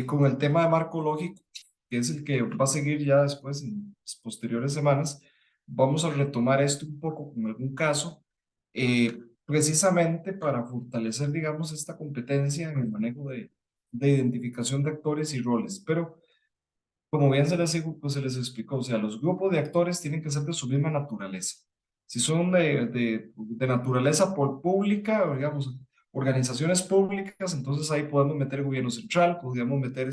con el tema de marco lógico, que es el que va a seguir ya después en las posteriores semanas. Vamos a retomar esto un poco con algún caso, precisamente para fortalecer, digamos, esta competencia en el manejo de identificación de actores y roles. Pero, como bien pues se les explicó, o sea, los grupos de actores tienen que ser de su misma naturaleza. Si son de naturaleza pública, digamos, organizaciones públicas, entonces ahí podemos meter el gobierno central, podríamos meter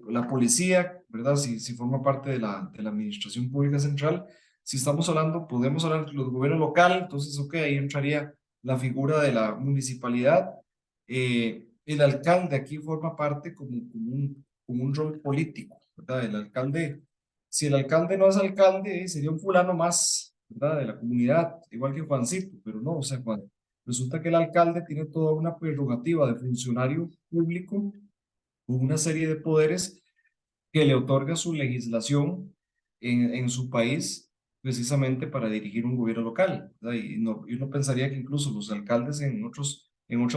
la policía, ¿verdad? Si forma parte de la administración pública central. Si estamos hablando, podemos hablar de los gobiernos locales, entonces, ok, ahí entraría la figura de la municipalidad. El alcalde aquí forma parte como un rol político, ¿verdad? El alcalde, si el alcalde no es alcalde, sería un fulano más, ¿verdad? De la comunidad, igual que Juancito, pero no, o sea, resulta que el alcalde tiene toda una prerrogativa de funcionario público, una serie de poderes que le otorga su legislación en su país precisamente para dirigir un gobierno local, ¿verdad? Y uno pensaría que incluso los alcaldes en otras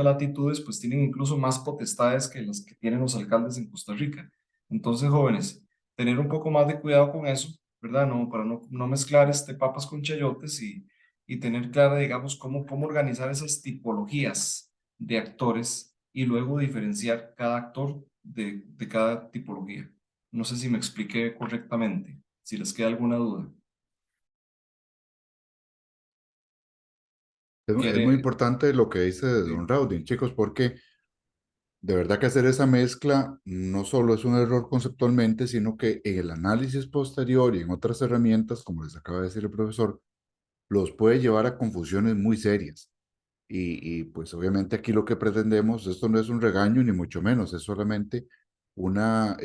latitudes pues tienen incluso más potestades que las que tienen los alcaldes en Costa Rica. Entonces, jóvenes, tener un poco más de cuidado con eso, ¿verdad? No, para no mezclar papas con chayotes y tener clara, digamos, cómo organizar esas tipologías de actores y luego diferenciar cada actor de cada tipología. No sé si me expliqué correctamente, si les queda alguna duda. Es muy importante lo que dice don Raudin, chicos, porque de verdad que hacer esa mezcla no solo es un error conceptualmente, sino que en el análisis posterior y en otras herramientas, como les acaba de decir el profesor, los puede llevar a confusiones muy serias. Pues obviamente aquí lo que pretendemos, esto no es un regaño ni mucho menos, es solamente una,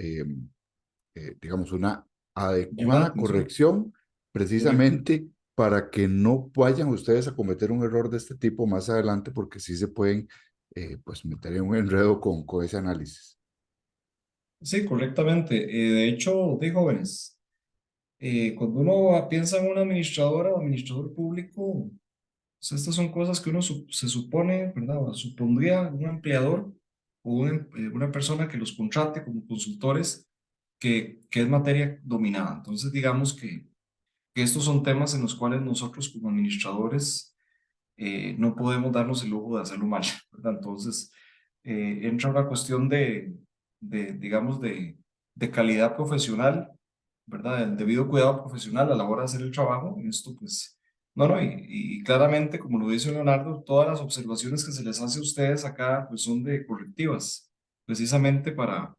digamos, una Llamada de adecuada atención. corrección Correcto. precisamente para que no vayan ustedes a cometer un error de este tipo más adelante, porque sí se pueden pues meter en un enredo con ese análisis. Sí, correctamente. De hecho, de jóvenes, cuando uno piensa en una administradora o administrador público, pues estas son cosas que uno se supone, ¿verdad? O supondría un empleador o una persona que los contrate como consultores que es materia dominada. Entonces, digamos que estos son temas en los cuales nosotros como administradores no podemos darnos el lujo de hacerlo mal, ¿verdad? Entonces, entra una cuestión digamos, de calidad profesional, ¿verdad? El debido cuidado profesional a la hora de hacer el trabajo. Y esto, pues, no, y claramente, como lo dice Leonardo, todas las observaciones que se les hace a ustedes acá, pues, son de correctivas, precisamente para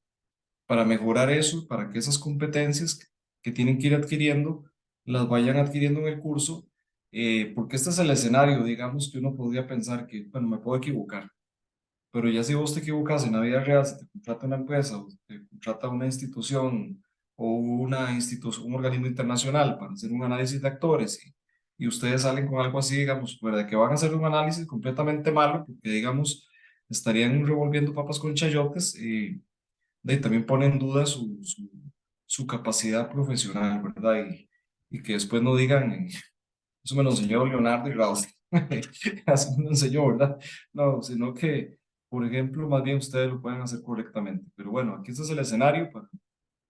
mejorar eso, para que esas competencias que tienen que ir adquiriendo, las vayan adquiriendo en el curso, porque este es el escenario, digamos, que uno podría pensar que, bueno, me puedo equivocar, pero ya si vos te equivocas en la vida real, si te contrata una empresa o te contrata una institución o un organismo internacional para hacer un análisis de actores y ustedes salen con algo así, digamos, pues, de que van a hacer un análisis completamente malo, porque, digamos, estarían revolviendo papas con chayotes, también pone en duda su capacidad profesional, ¿verdad? Y que después no digan, eso me lo enseñó Leonardo y Raúl, así me lo enseñó, ¿verdad? No, sino que, por ejemplo, más bien ustedes lo pueden hacer correctamente. Pero bueno, aquí este es el escenario para,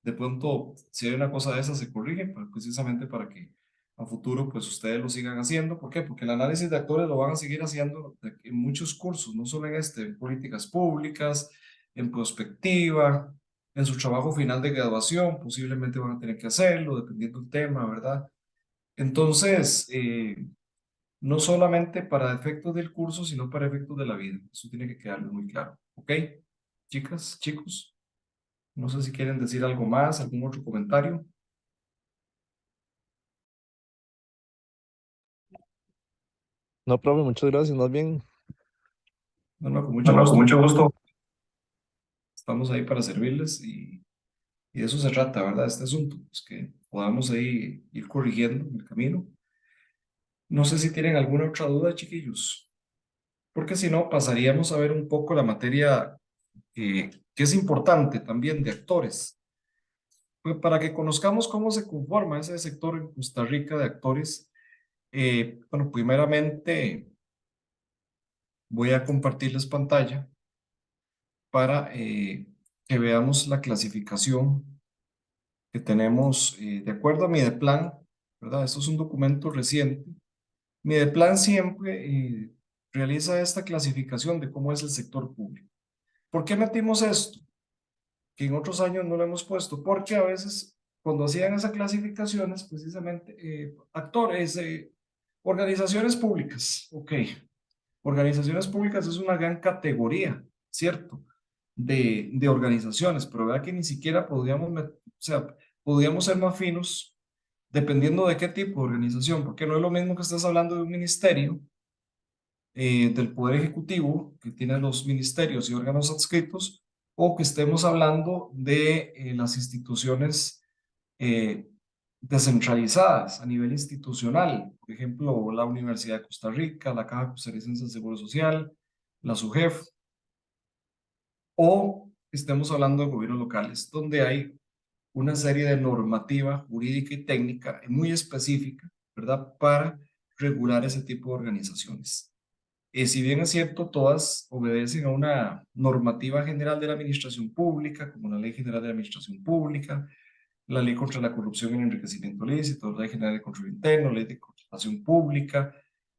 de pronto, si hay una cosa de esa, se corrige, precisamente para que a futuro, pues ustedes lo sigan haciendo. ¿Por qué? Porque el análisis de actores lo van a seguir haciendo en muchos cursos, no solo en políticas públicas, en prospectiva, en su trabajo final de graduación, posiblemente van a tener que hacerlo, dependiendo del tema, ¿verdad? Entonces, no solamente para efectos del curso, sino para efectos de la vida. Eso tiene que quedarles muy claro. ¿Ok? Chicas, chicos, no sé si quieren decir algo más, algún otro comentario. No, profe, muchas gracias, más bien. No, con mucho gusto. Con mucho gusto. Estamos ahí para servirles y de eso se trata, ¿verdad? Este asunto, pues que podamos ahí ir corrigiendo el camino. No sé si tienen alguna otra duda, chiquillos, porque si no, pasaríamos a ver un poco la materia que es importante también de actores. Pues para que conozcamos cómo se conforma ese sector en Costa Rica de actores, bueno, primeramente voy a compartirles pantalla para que veamos la clasificación que tenemos de acuerdo a Mideplan, ¿verdad? Esto es un documento reciente. Mideplan siempre realiza esta clasificación de cómo es el sector público. ¿Por qué metimos esto? Que en otros años no lo hemos puesto, porque a veces cuando hacían esas clasificaciones, precisamente actores, organizaciones públicas, ok, organizaciones públicas es una gran categoría, ¿cierto? De organizaciones, pero vea que ni siquiera o sea, podríamos ser más finos dependiendo de qué tipo de organización, porque no es lo mismo que estás hablando de un ministerio del Poder Ejecutivo, que tiene los ministerios y órganos adscritos, o que estemos hablando de las instituciones descentralizadas a nivel institucional, por ejemplo, la Universidad de Costa Rica, la Caja Costarricense del Seguro Social, la SUGEF, o estemos hablando de gobiernos locales, donde hay una serie de normativa jurídica y técnica muy específica, ¿verdad?, para regular ese tipo de organizaciones. Si bien es cierto, todas obedecen a una normativa general de la administración pública, como la Ley General de la Administración Pública, la Ley contra la Corrupción y el Enriquecimiento Ilícito, la Ley General de Control Interno, Ley de Contratación Pública,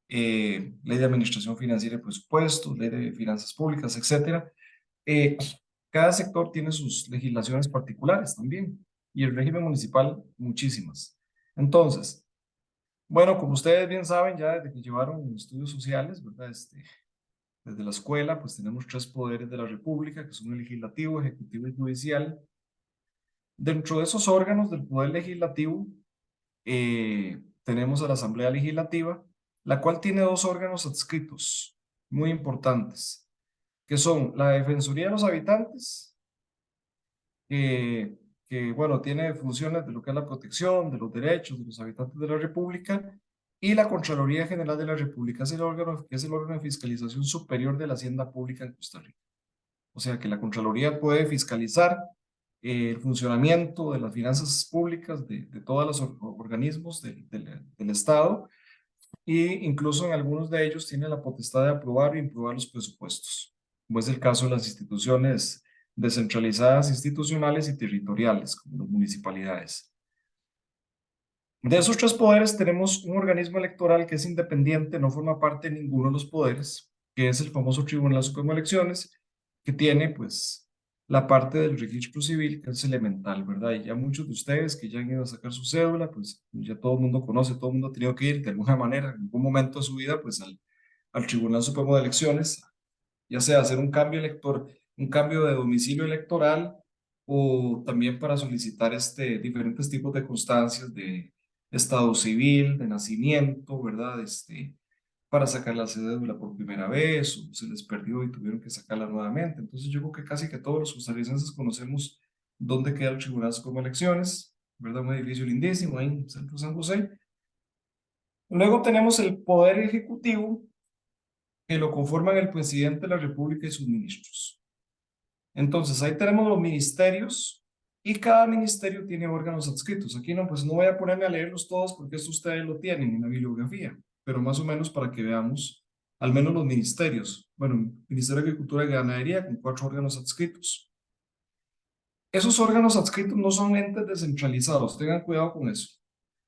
Ley de Administración Financiera y Presupuestos, Ley de Finanzas Públicas, etc. Cada sector tiene sus legislaciones particulares también, y el régimen municipal muchísimas. Entonces, bueno, como ustedes bien saben, ya desde que llevaron estudios sociales, ¿verdad? Desde la escuela, pues tenemos 3 poderes de la República, que son el legislativo, ejecutivo y judicial. Dentro de esos órganos del poder legislativo, tenemos a la Asamblea Legislativa, la cual tiene 2 órganos adscritos muy importantes, que son la Defensoría de los Habitantes, que bueno, tiene funciones de lo que es la protección de los derechos de los habitantes de la República, y la Contraloría General de la República es el órgano de fiscalización superior de la Hacienda Pública en Costa Rica. O sea que la Contraloría puede fiscalizar el funcionamiento de las finanzas públicas de todos los organismos del Estado, e incluso en algunos de ellos tiene la potestad de aprobar o improbar los presupuestos, como es el caso de las instituciones descentralizadas institucionales y territoriales, como las municipalidades. De esos 3 poderes tenemos un organismo electoral que es independiente, no forma parte de ninguno de los poderes, que es el famoso Tribunal Supremo de Elecciones, que tiene pues la parte del registro civil, que es elemental, ¿verdad? Y ya muchos de ustedes que ya han ido a sacar su cédula, pues ya todo el mundo conoce, todo el mundo ha tenido que ir de alguna manera, en algún momento de su vida, pues al Tribunal Supremo de Elecciones, ya sea hacer un cambio un cambio de domicilio electoral, o también para solicitar diferentes tipos de constancias de estado civil, de nacimiento, ¿verdad? Para sacar la cédula por primera vez, o se les perdió y tuvieron que sacarla nuevamente. Entonces yo creo que casi que todos los costarricenses conocemos dónde queda el Tribunal Supremo de Elecciones, ¿verdad? Un edificio lindísimo ahí en el centro de San José. Luego tenemos el Poder Ejecutivo, que lo conforman el presidente de la República y sus ministros. Entonces, ahí tenemos los ministerios, y cada ministerio tiene órganos adscritos. Aquí no, pues no voy a ponerme a leerlos todos porque esto ustedes lo tienen en la bibliografía, pero más o menos para que veamos al menos los ministerios. Bueno, Ministerio de Agricultura y Ganadería con 4 órganos adscritos. Esos órganos adscritos no son entes descentralizados, tengan cuidado con eso.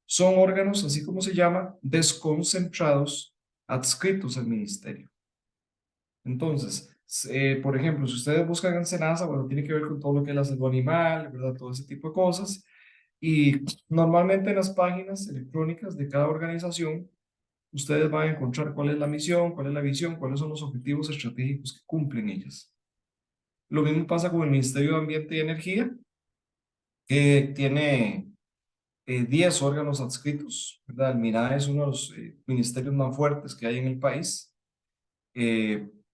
Son órganos, así como se llama, desconcentrados, adscritos al ministerio. Entonces, por ejemplo, si ustedes buscan en SENASA, bueno, tiene que ver con todo lo que es la salud animal, ¿verdad? Todo ese tipo de cosas. Y normalmente en las páginas electrónicas de cada organización, ustedes van a encontrar cuál es la misión, cuál es la visión, cuáles son los objetivos estratégicos que cumplen ellas. Lo mismo pasa con el Ministerio de Ambiente y Energía, que tiene 10 órganos adscritos, ¿verdad? El MINA es uno de los ministerios más fuertes que hay en el país,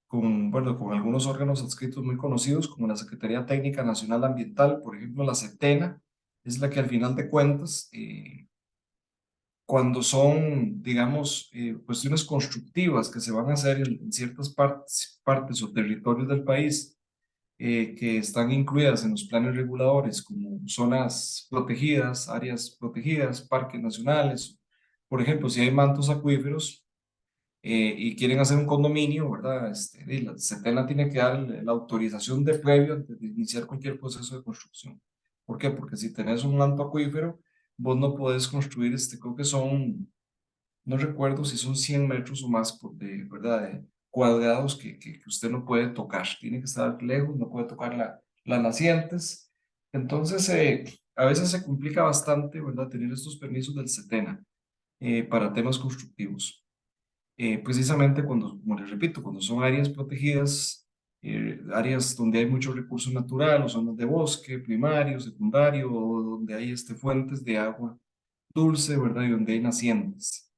bueno, con algunos órganos adscritos muy conocidos, como la Secretaría Técnica Nacional Ambiental, por ejemplo, la SETENA, es la que al final de cuentas, cuando son, digamos, cuestiones constructivas que se van a hacer en ciertas partes o territorios del país, que están incluidas en los planes reguladores, como zonas protegidas, áreas protegidas, parques nacionales. Por ejemplo, si hay mantos acuíferos y quieren hacer un condominio, ¿verdad? La SETENA tiene que dar la autorización de previo antes de iniciar cualquier proceso de construcción. ¿Por qué? Porque si tenés un manto acuífero, vos no podés construir, creo que son, no recuerdo si son 100 metros o más, ¿verdad? Cuadrados que usted no puede tocar, tiene que estar lejos, no puede tocar las nacientes. Entonces, a veces se complica bastante, ¿verdad? Tener estos permisos del SETENA para temas constructivos. Precisamente cuando, como les repito, cuando son áreas protegidas, áreas donde hay mucho recurso natural, o zonas de bosque primario, secundario, o donde hay fuentes de agua dulce, ¿verdad? Y donde hay nacientes.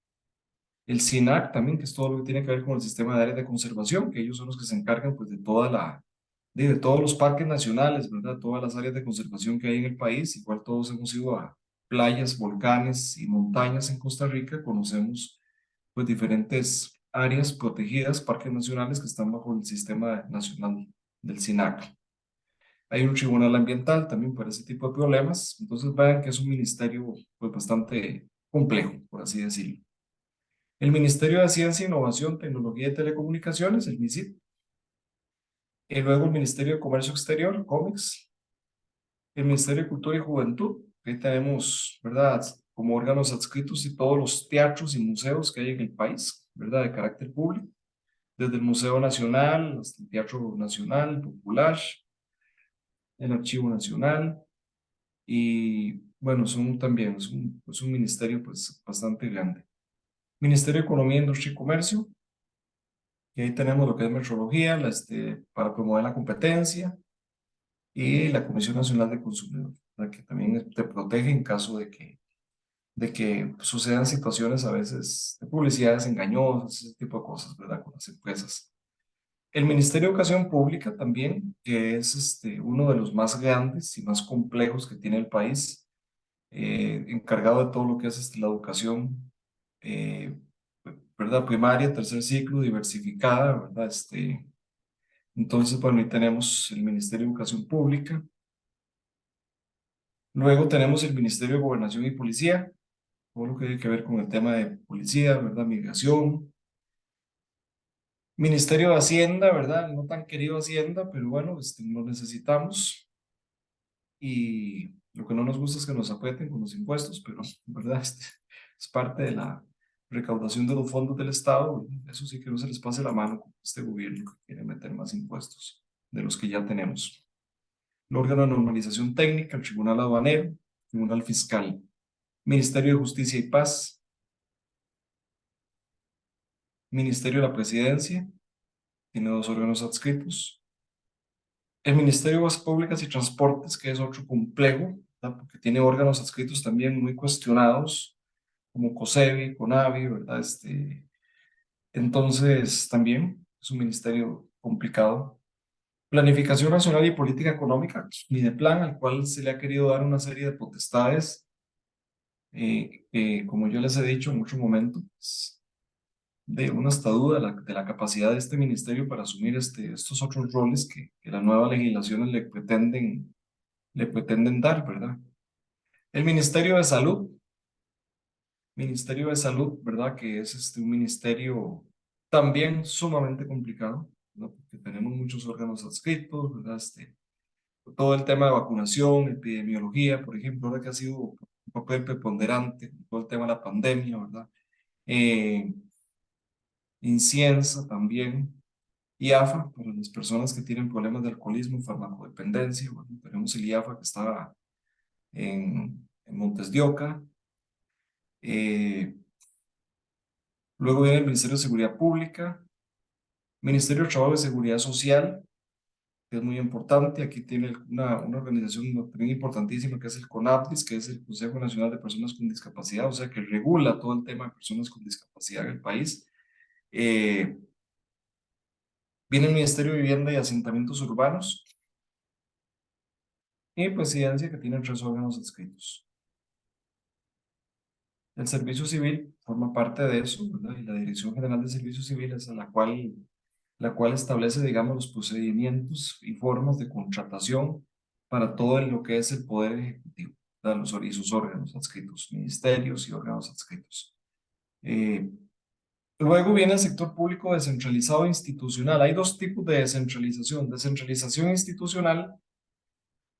El SINAC también, que es todo lo que tiene que ver con el sistema de áreas de conservación, que ellos son los que se encargan pues de de todos los parques nacionales, ¿verdad? Todas las áreas de conservación que hay en el país. Igual todos hemos ido a playas, volcanes y montañas en Costa Rica, conocemos pues diferentes áreas protegidas, parques nacionales que están bajo el sistema nacional del SINAC. Hay un tribunal ambiental también para ese tipo de problemas. Entonces vean que es un ministerio pues bastante complejo, por así decirlo. El Ministerio de Ciencia, Innovación, Tecnología y Telecomunicaciones, el MICIT. Y luego el Ministerio de Comercio Exterior, COMEX. El Ministerio de Cultura y Juventud. Ahí tenemos, ¿verdad?, como órganos adscritos y todos los teatros y museos que hay en el país, ¿verdad?, de carácter público. Desde el Museo Nacional hasta el Teatro Nacional, Popular, el Archivo Nacional. Y bueno, son también, es un ministerio pues bastante grande. Ministerio de Economía, Industria y Comercio. Y ahí tenemos lo que es metrología, para promover la competencia, y la Comisión Nacional de Consumidor, ¿verdad?, que también te protege en caso de que sucedan situaciones a veces de publicidades engañosas, ese tipo de cosas, ¿verdad?, con las empresas. El Ministerio de Educación Pública también, que es uno de los más grandes y más complejos que tiene el país, encargado de todo lo que es la educación, ¿verdad?, primaria, tercer ciclo, diversificada, ¿verdad? Entonces, bueno, ahí tenemos el Ministerio de Educación Pública. Luego tenemos el Ministerio de Gobernación y Policía, todo lo que tiene que ver con el tema de policía, ¿verdad?, migración. Ministerio de Hacienda, ¿verdad?, no tan querido Hacienda, pero bueno, lo necesitamos. Y lo que no nos gusta es que nos aprieten con los impuestos, pero, ¿verdad?, es parte de la recaudación de los fondos del Estado. Eso sí, que no se les pase la mano con este gobierno que quiere meter más impuestos de los que ya tenemos. El órgano de normalización técnica, el Tribunal Aduanero, Tribunal Fiscal, Ministerio de Justicia y Paz, Ministerio de la Presidencia, tiene 2 órganos adscritos. El Ministerio de Obras Públicas y Transportes, que es otro complejo, ¿verdad?, porque tiene órganos adscritos también muy cuestionados, como COSEBI, CONAVI, ¿verdad? Entonces, también es un ministerio complicado. Planificación Nacional y Política Económica, Mideplan, al cual se le ha querido dar una serie de potestades, como yo les he dicho en muchos momentos, de una hasta duda de la capacidad de este ministerio para asumir estos otros roles que las nuevas legislaciones le pretenden dar, ¿verdad? El Ministerio de Salud, ¿verdad?, que es un ministerio también sumamente complicado, ¿no?, porque tenemos muchos órganos adscritos, ¿verdad? Todo el tema de vacunación, epidemiología, por ejemplo, ahora que ha sido un papel preponderante, todo el tema de la pandemia, ¿verdad? Inciensa también, IAFA, para las personas que tienen problemas de alcoholismo, farmacodependencia. Bueno, tenemos el IAFA que está en Montes de Oca. Luego viene el Ministerio de Seguridad Pública, Ministerio de Trabajo y Seguridad Social, que es muy importante. Aquí tiene una organización también importantísima, que es el CONAPDIS, que es el Consejo Nacional de Personas con Discapacidad, o sea, que regula todo el tema de personas con discapacidad en el país. Viene el Ministerio de Vivienda y Asentamientos Urbanos, y Presidencia, que tiene 3 órganos adscritos. El Servicio Civil forma parte de eso, ¿verdad? Y la Dirección General de Servicio Civil es la cual establece, digamos, los procedimientos y formas de contratación para todo lo que es el Poder Ejecutivo, ¿verdad?, y sus órganos adscritos, ministerios y órganos adscritos. Luego viene el sector público descentralizado e institucional. Hay 2 tipos de descentralización. Descentralización institucional,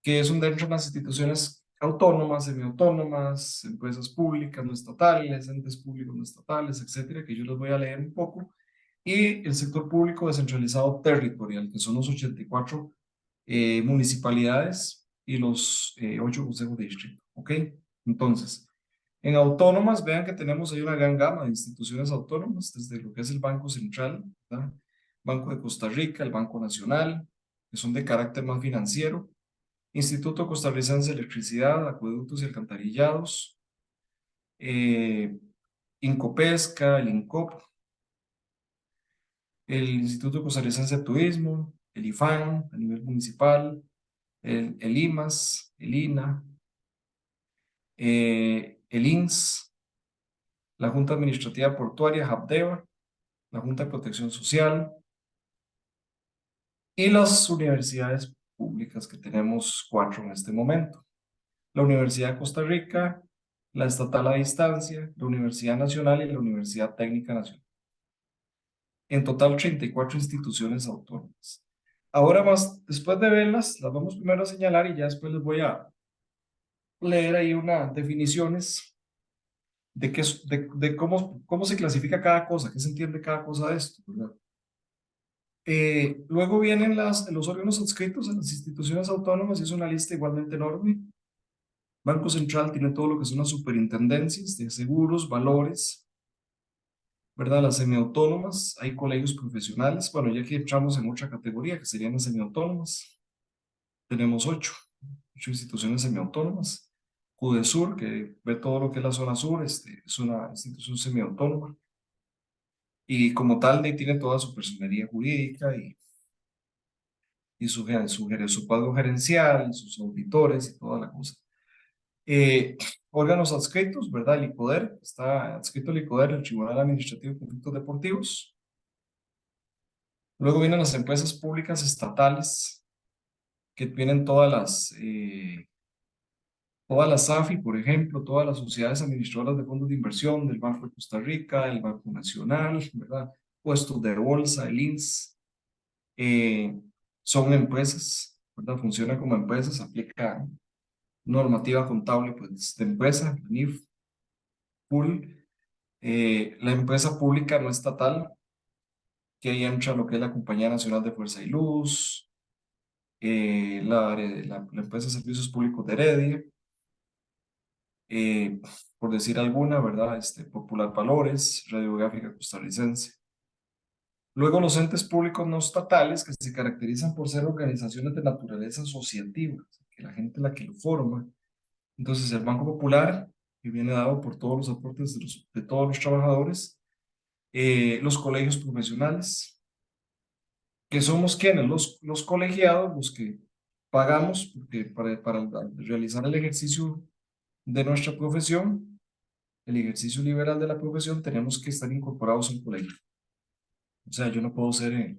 que es dentro de las instituciones autónomas, semiautónomas, empresas públicas no estatales, entes públicos no estatales, etcétera, que yo les voy a leer un poco. Y el sector público descentralizado territorial, que son los 84 municipalidades y los 8 consejos de distrito. ¿Ok? Entonces, en autónomas, vean que tenemos ahí una gran gama de instituciones autónomas, desde lo que es el Banco Central, ¿verdad?, Banco de Costa Rica, el Banco Nacional, que son de carácter más financiero, Instituto Costarricense de Electricidad, Acueductos y Alcantarillados, Incopesca, el INCOP, el Instituto Costarricense de Turismo, el IFAN a nivel municipal, el IMAS, el INA, el INS, la Junta Administrativa Portuaria, JAPDEVA, la Junta de Protección Social y las universidades públicas, que tenemos 4 en este momento. La Universidad de Costa Rica, la Estatal a Distancia, la Universidad Nacional y la Universidad Técnica Nacional. En total, 34 instituciones autónomas. Ahora más, después de verlas, las vamos primero a señalar y ya después les voy a leer ahí unas definiciones de, de cómo se clasifica cada cosa, qué se entiende cada cosa de esto, ¿verdad? Luego vienen los órganos adscritos a las instituciones autónomas y es una lista igualmente enorme. Banco Central tiene todo lo que son las superintendencias de seguros, valores, ¿verdad? Las semiautónomas, hay colegios profesionales. Bueno, ya aquí entramos en otra categoría que serían las semiautónomas. Tenemos 8 instituciones semiautónomas. CUDESUR, que ve todo lo que es la zona sur, es una institución semiautónoma. Y como tal, tiene toda su personería jurídica y su cuadro gerencial, sus auditores y toda la cosa. Órganos adscritos, ¿verdad? El ICODER, está adscrito el ICODER, el Tribunal Administrativo de Conflictos Deportivos. Luego vienen las empresas públicas estatales, que vienen todas las AFI, por ejemplo, todas las sociedades administradoras de fondos de inversión del Banco de Costa Rica, el Banco Nacional, ¿verdad? Puestos de bolsa, el INS, son empresas, ¿verdad? Funcionan como empresas, aplica normativa contable pues, de empresa, NIF, PUL. La empresa pública no estatal, que ahí entra lo que es la Compañía Nacional de Fuerza y Luz, la empresa de Servicios Públicos de Heredia, por decir alguna, ¿verdad? Popular Valores, Radiográfica Costarricense. Luego los entes públicos no estatales, que se caracterizan por ser organizaciones de naturaleza asociativa, que la gente es la que lo forma. Entonces el Banco Popular, que viene dado por todos los aportes de todos los trabajadores, los colegios profesionales, que somos quienes, los colegiados, los que pagamos porque para realizar el ejercicio de nuestra profesión, el ejercicio liberal de la profesión, tenemos que estar incorporados al colegio. O sea, yo no puedo ser,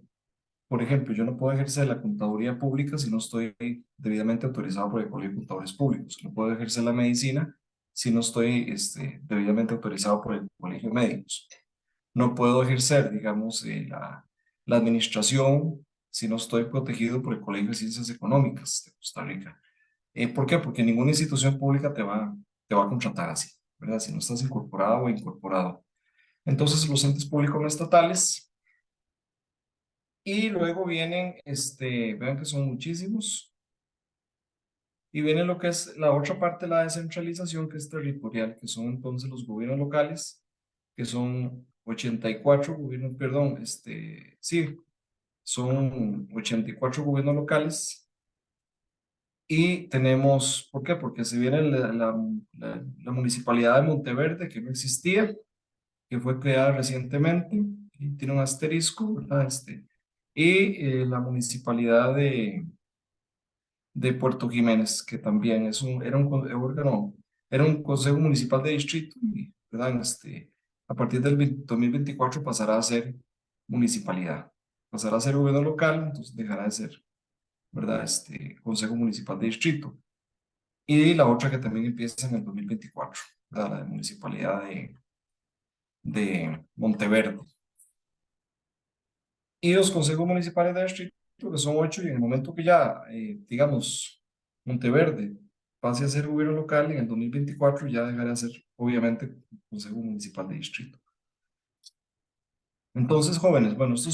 por ejemplo, yo no puedo ejercer la contaduría pública si no estoy debidamente autorizado por el Colegio de Contadores Públicos. No puedo ejercer la medicina si no estoy debidamente autorizado por el Colegio de Médicos. No puedo ejercer, digamos, la administración si no estoy protegido por el Colegio de Ciencias Económicas de Costa Rica. ¿Por qué? Porque ninguna institución pública te va a contratar así, ¿verdad? Si no estás incorporado o incorporado. Entonces, los entes públicos no estatales. Y luego vienen, vean que son muchísimos. Y viene lo que es la otra parte de la descentralización, que es territorial, que son entonces los gobiernos locales, que son 84 gobiernos, perdón, sí, son 84 gobiernos locales. Y tenemos, ¿por qué? Porque se viene la municipalidad de Monteverde, que no existía, que fue creada recientemente, y tiene un asterisco, ¿verdad? Y la municipalidad de Puerto Jiménez, que también era un órgano, era un consejo municipal de distrito, y, ¿verdad? A partir del 2024 pasará a ser municipalidad, pasará a ser gobierno local, entonces dejará de ser, ¿verdad? Consejo municipal de distrito. Y la otra que también empieza en el 2024, ¿verdad? La municipalidad de Monteverde. Y los consejos municipales de distrito, que son 8, y en el momento que ya, digamos, Monteverde pase a ser gobierno local, en el 2024 ya dejará de ser, obviamente, consejo municipal de distrito. Entonces, jóvenes, bueno, este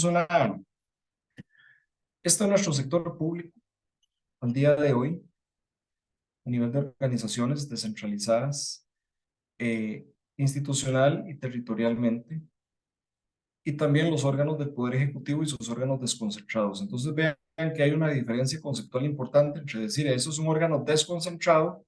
es nuestro sector público al día de hoy, a nivel de organizaciones descentralizadas, institucional y territorialmente, y también los órganos del Poder Ejecutivo y sus órganos desconcentrados. Entonces vean que hay una diferencia conceptual importante entre decir eso es un órgano desconcentrado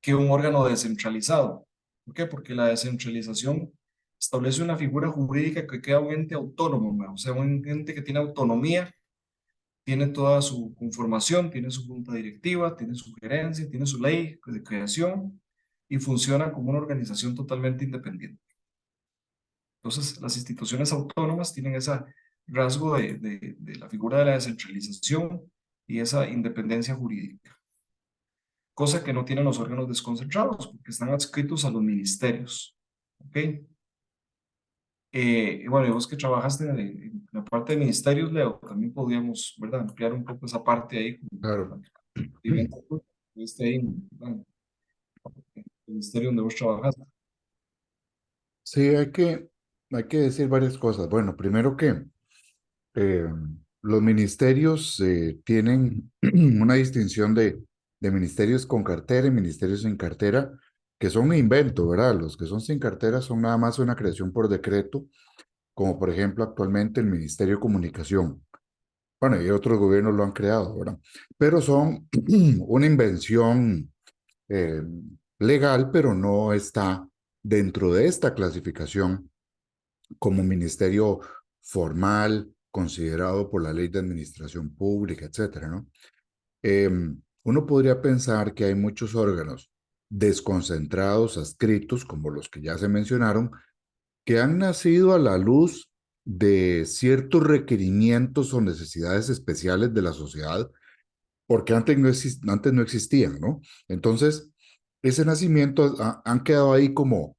que un órgano descentralizado. ¿Por qué? Porque la descentralización establece una figura jurídica que queda un ente autónomo, ¿no? O sea, un ente que tiene autonomía, tiene toda su conformación, tiene su junta directiva, tiene su gerencia, tiene su ley de creación y funciona como una organización totalmente independiente. Entonces, las instituciones autónomas tienen ese rasgo de la figura de la descentralización y esa independencia jurídica, cosa que no tienen los órganos desconcentrados porque están adscritos a los ministerios. ¿Ok? Bueno, y vos que trabajaste en la parte de ministerios, Leo, también podríamos, ¿verdad?, ampliar un poco esa parte ahí. Claro. Estuviste ahí en el ministerio donde vos trabajaste. Sí, hay que decir varias cosas. Bueno, primero que eh, los ministerios tienen una distinción de ministerios con cartera y ministerios sin cartera, que son un invento, ¿verdad? Los que son sin cartera son nada más una creación por decreto, como por ejemplo actualmente el Ministerio de Comunicación. Bueno, y otros gobiernos lo han creado, ¿verdad? Pero son una invención eh, legal, pero no está dentro de esta clasificación como ministerio formal, considerado por la ley de administración pública, etcétera, ¿no? Uno podría pensar que hay muchos órganos desconcentrados, adscritos, como los que ya se mencionaron, que han nacido a la luz de ciertos requerimientos o necesidades especiales de la sociedad, porque antes no existían, ¿no? Entonces, ese nacimiento han quedado ahí como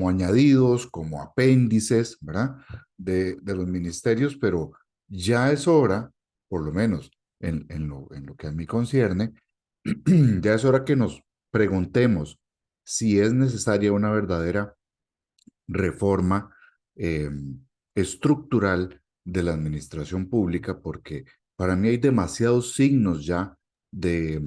añadidos, como apéndices, ¿verdad? De los ministerios, pero ya es hora, por lo menos en lo que a mí concierne, ya es hora que nos preguntemos si es necesaria una verdadera reforma estructural de la administración pública, porque para mí hay demasiados signos ya de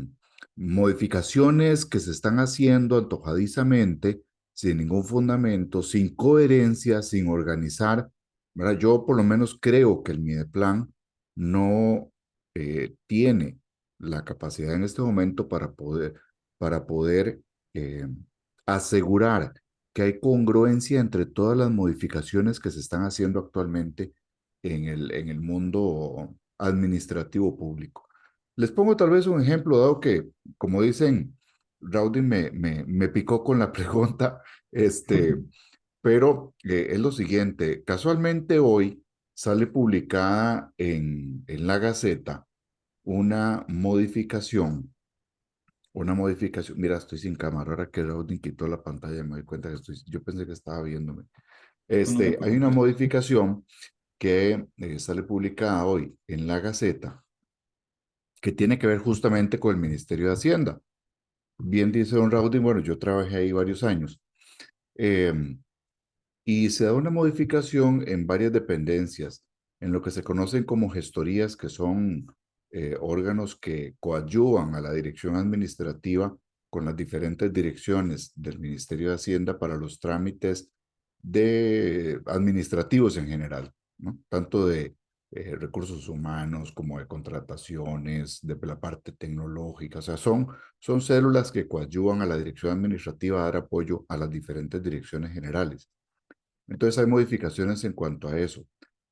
modificaciones que se están haciendo antojadizamente, sin ningún fundamento, sin coherencia, sin organizar, ¿verdad? Yo por lo menos creo que el Mideplan no tiene la capacidad en este momento para poder asegurar que hay congruencia entre todas las modificaciones que se están haciendo actualmente en el mundo administrativo público. Les pongo tal vez un ejemplo, dado que, como dicen, Rowdy me picó con la pregunta, pero es lo siguiente, casualmente hoy sale publicada en la Gaceta una modificación. Mira, estoy sin cámara. Ahora que Raúl quitó la pantalla, me doy cuenta que yo pensé que estaba viéndome. Hay una modificación que sale publicada hoy en la Gaceta que tiene que ver justamente con el Ministerio de Hacienda. Bien dice don Raúl, bueno, yo trabajé ahí varios años. Y se da una modificación en varias dependencias, en lo que se conocen como gestorías, que son órganos que coadyuvan a la dirección administrativa con las diferentes direcciones del Ministerio de Hacienda para los trámites administrativos en general, ¿no? Tanto de recursos humanos como de contrataciones, de la parte tecnológica. O sea, son células que coadyuvan a la dirección administrativa a dar apoyo a las diferentes direcciones generales. Entonces hay modificaciones en cuanto a eso.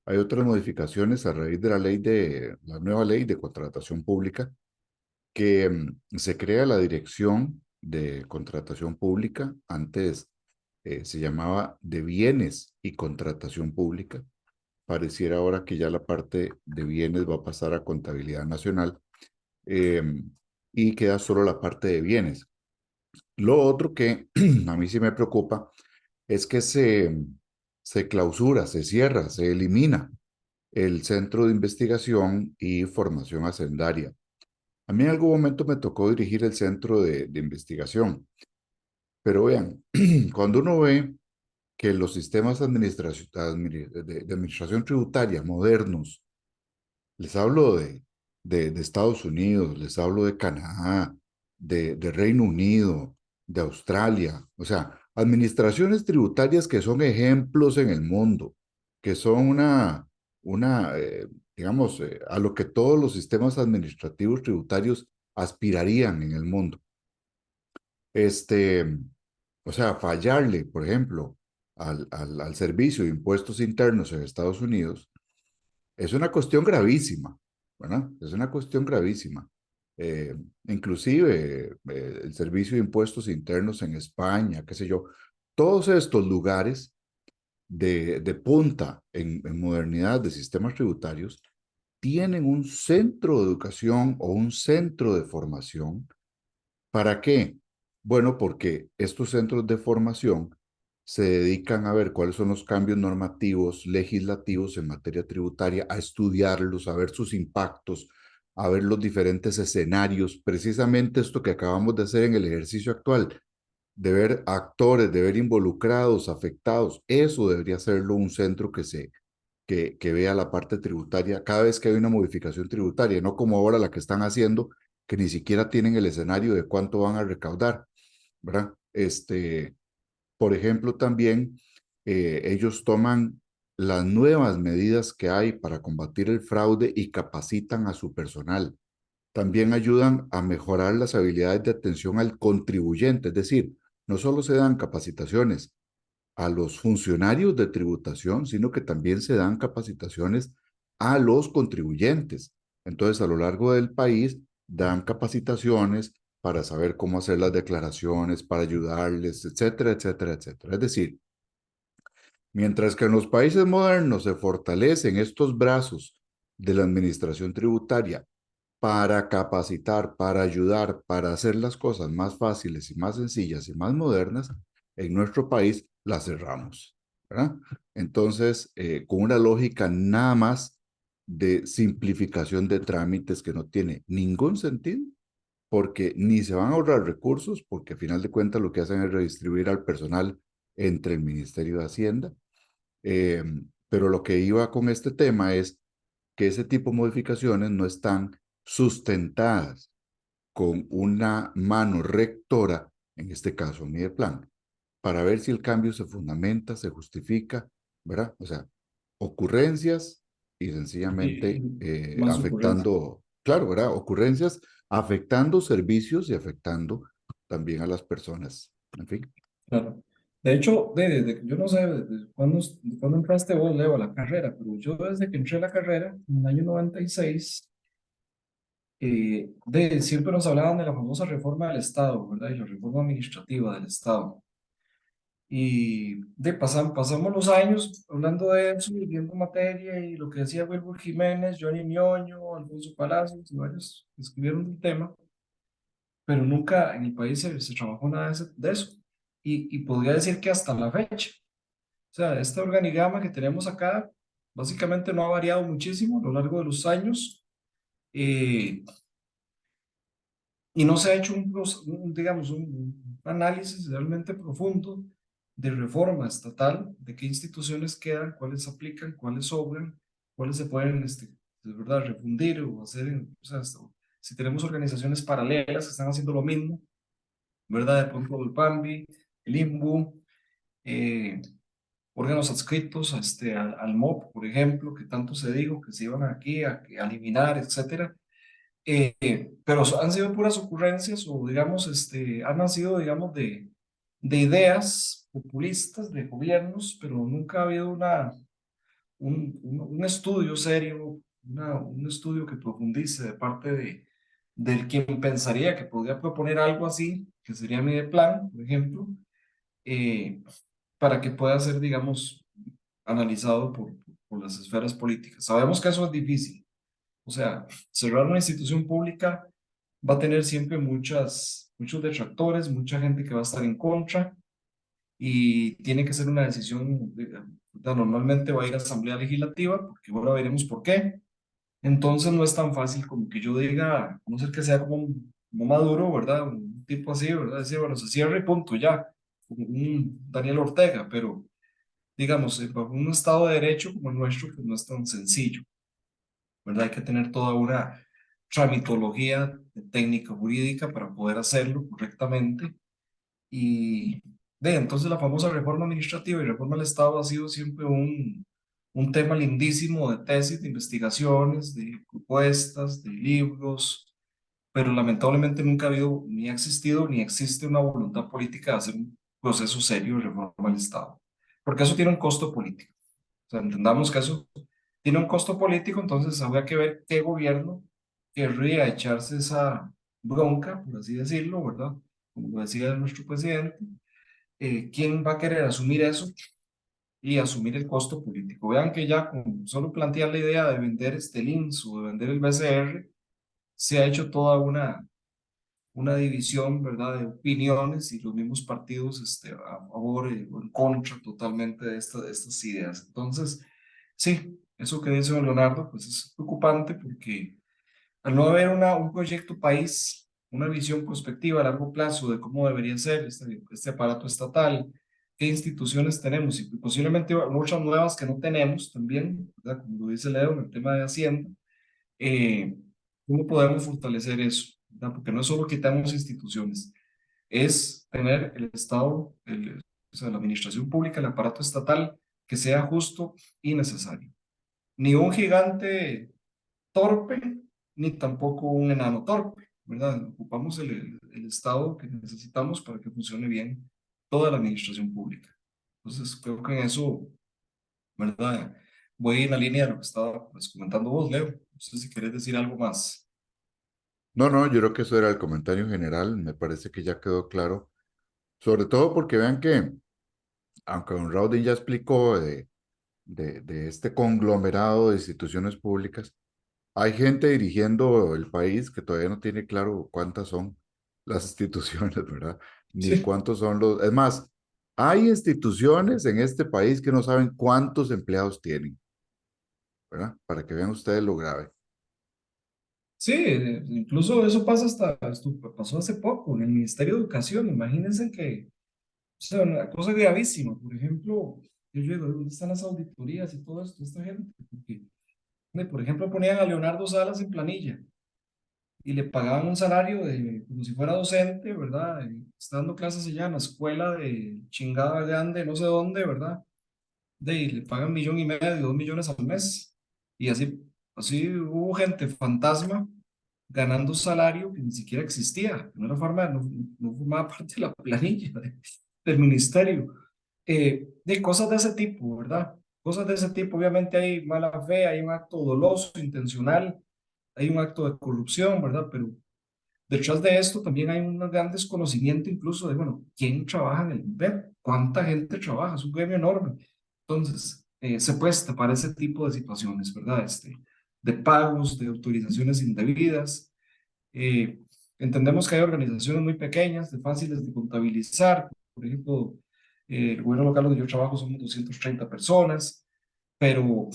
Hay otras modificaciones a raíz de la nueva ley de contratación pública, que se crea la Dirección de Contratación Pública. Antes se llamaba de Bienes y Contratación Pública. Pareciera ahora que ya la parte de bienes va a pasar a Contabilidad Nacional y queda solo la parte de bienes. Lo otro que a mí sí me preocupa es que se clausura, se cierra, se elimina el Centro de Investigación y Formación Hacendaria. A mí en algún momento me tocó dirigir el Centro de Investigación, pero vean, cuando uno ve que los sistemas de administración tributaria modernos, les hablo de Estados Unidos, les hablo de Canadá, de Reino Unido, de Australia, o sea, administraciones tributarias que son ejemplos en el mundo, que son digamos, a lo que todos los sistemas administrativos tributarios aspirarían en el mundo. Este, o sea, fallarle, por ejemplo, al Servicio de Impuestos Internos en Estados Unidos es una cuestión gravísima, ¿verdad? Es una cuestión gravísima. Eh, Inclusive el Servicio de Impuestos Internos en España, qué sé yo, todos estos lugares de punta en modernidad de sistemas tributarios tienen un centro de educación o un centro de formación. ¿Para qué? Bueno, porque estos centros de formación se dedican a ver cuáles son los cambios normativos, legislativos en materia tributaria, a estudiarlos, a ver sus impactos, a ver los diferentes escenarios, precisamente esto que acabamos de hacer en el ejercicio actual, de ver actores, de ver involucrados, afectados. Eso debería serlo un centro que vea la parte tributaria cada vez que hay una modificación tributaria, no como ahora la que están haciendo, que ni siquiera tienen el escenario de cuánto van a recaudar, ¿verdad? Por ejemplo, también ellos toman las nuevas medidas que hay para combatir el fraude y capacitan a su personal. También ayudan a mejorar las habilidades de atención al contribuyente, es decir, no solo se dan capacitaciones a los funcionarios de tributación, sino que también se dan capacitaciones a los contribuyentes. Entonces, a lo largo del país, dan capacitaciones para saber cómo hacer las declaraciones, para ayudarles, etcétera, etcétera, etcétera. Es decir, mientras que en los países modernos se fortalecen estos brazos de la administración tributaria para capacitar, para ayudar, para hacer las cosas más fáciles y más sencillas y más modernas, en nuestro país las cerramos, ¿verdad? Entonces, con una lógica nada más de simplificación de trámites que no tiene ningún sentido, porque ni se van a ahorrar recursos, porque a final de cuentas lo que hacen es redistribuir al personal entre el Ministerio de Hacienda. Pero lo que iba con este tema es que ese tipo de modificaciones no están sustentadas con una mano rectora, en este caso Mideplan, para ver si el cambio se fundamenta, se justifica, ¿verdad? O sea, ocurrencias y sencillamente Más ocurrencias. afectando, claro, ¿verdad? Ocurrencias afectando servicios y afectando también a las personas. En fin. Claro. De hecho, yo no sé cuándo entraste vos, Leo, a la carrera, pero yo desde que entré a la carrera, en el año 96, siempre nos hablaban de la famosa reforma del Estado, ¿verdad? Y la reforma administrativa del Estado. Y pasamos los años hablando de eso y viendo materia y lo que decía Wilbur Jiménez, Johnny Ñoño, Alfonso Palacios y varios que escribieron del tema, pero nunca en el país se trabajó nada de eso. Y podría decir que hasta la fecha. O sea, este organigrama que tenemos acá básicamente no ha variado muchísimo a lo largo de los años. Y no se ha hecho digamos, un análisis realmente profundo de reforma estatal, de qué instituciones quedan, cuáles aplican, cuáles sobran, cuáles se pueden, de verdad, refundir o hacer, o sea, si tenemos organizaciones paralelas que están haciendo lo mismo, ¿verdad? De pronto el PAMBI, el INBU, órganos adscritos al MOP, por ejemplo, que tanto se dijo que se iban aquí a eliminar, etcétera. Pero han sido puras ocurrencias o digamos, han nacido, digamos, de ideas populistas de gobiernos, pero nunca ha habido un estudio serio, un estudio que profundice de parte del quien pensaría que podría proponer algo así, que sería Mideplan, por ejemplo, para que pueda ser, digamos, analizado por las esferas políticas. Sabemos que eso es difícil. O sea, cerrar una institución pública va a tener siempre muchos detractores, mucha gente que va a estar en contra y tiene que ser una decisión, normalmente va a ir a Asamblea Legislativa, porque ahora veremos por qué. Entonces no es tan fácil como que yo diga, a no ser que sea como Maduro, ¿verdad? Un tipo así, ¿verdad? Decir, bueno, se cierra y punto, ya, como un Daniel Ortega, pero digamos, bajo un Estado de Derecho como el nuestro, pues no es tan sencillo, ¿verdad? Hay que tener toda una tramitología técnica jurídica para poder hacerlo correctamente. Y entonces la famosa reforma administrativa y reforma del Estado ha sido siempre un tema lindísimo de tesis, de investigaciones, de propuestas, de libros, pero lamentablemente nunca ha habido, ni ha existido, ni existe una voluntad política de hacer un proceso serio de reforma del Estado, porque eso tiene un costo político. O sea, entendamos que eso tiene un costo político, entonces habría que ver qué gobierno querría echarse esa bronca, por así decirlo, ¿verdad? Como lo decía nuestro presidente, ¿quién va a querer asumir eso y asumir el costo político? Vean que ya con solo plantear la idea de vender este INSS o de vender el BCR, se ha hecho toda una división, ¿verdad?, de opiniones y los mismos partidos a favor o en contra totalmente de estas ideas. Entonces, sí, eso que dice don Leonardo, pues es preocupante porque al no haber un proyecto país, una visión prospectiva a largo plazo de cómo debería ser este aparato estatal, qué instituciones tenemos y posiblemente muchas nuevas que no tenemos también, ¿verdad?, como lo dice Leo en el tema de Hacienda, eh, ¿cómo podemos fortalecer eso? ¿Verdad? Porque no es solo quitamos instituciones, es tener el Estado, o sea, la administración pública, el aparato estatal, que sea justo y necesario. Ni un gigante torpe, ni tampoco un enano torpe, ¿verdad? Ocupamos el Estado que necesitamos para que funcione bien toda la administración pública. Entonces, creo que en eso, ¿verdad? Voy en la línea de lo que estaba pues, comentando vos, Leo. No sé si querés decir algo más. No, no, yo creo que eso era el comentario general, me parece que ya quedó claro, sobre todo porque vean que, aunque don Raudin ya explicó de este conglomerado de instituciones públicas, hay gente dirigiendo el país que todavía no tiene claro cuántas son las instituciones, ¿verdad? Ni Sí. cuántos son los... Es más, hay instituciones en este país que no saben cuántos empleados tienen, ¿verdad? Para que vean ustedes lo grave. Sí, incluso eso pasa esto pasó hace poco en el Ministerio de Educación. Imagínense que, o sea, una cosa gravísima. Por ejemplo, yo digo, ¿dónde están las auditorías y todo esto? Esta gente, porque, por ejemplo, ponían a Leonardo Salas en planilla y le pagaban un salario como si fuera docente, ¿verdad? Está dando clases allá en la escuela de chingada grande, no sé dónde, ¿verdad? Y le pagan 1,500,000, 2 millones al mes. Y así hubo gente fantasma ganando salario que ni siquiera existía, no era forma, no formaba parte de la planilla del ministerio. De cosas de ese tipo, ¿verdad? Cosas de ese tipo, obviamente hay mala fe, hay un acto doloso, intencional, hay un acto de corrupción, ¿verdad? Pero detrás de esto también hay un gran desconocimiento incluso de, bueno, ¿quién trabaja en el INPEP? ¿Cuánta gente trabaja? Es un gremio enorme. Entonces, se presta para ese tipo de situaciones, ¿verdad? De pagos, de autorizaciones indebidas. Eh, Entendemos que hay organizaciones muy pequeñas, de fáciles de contabilizar. Por ejemplo, el gobierno local donde yo trabajo somos 230 personas, pero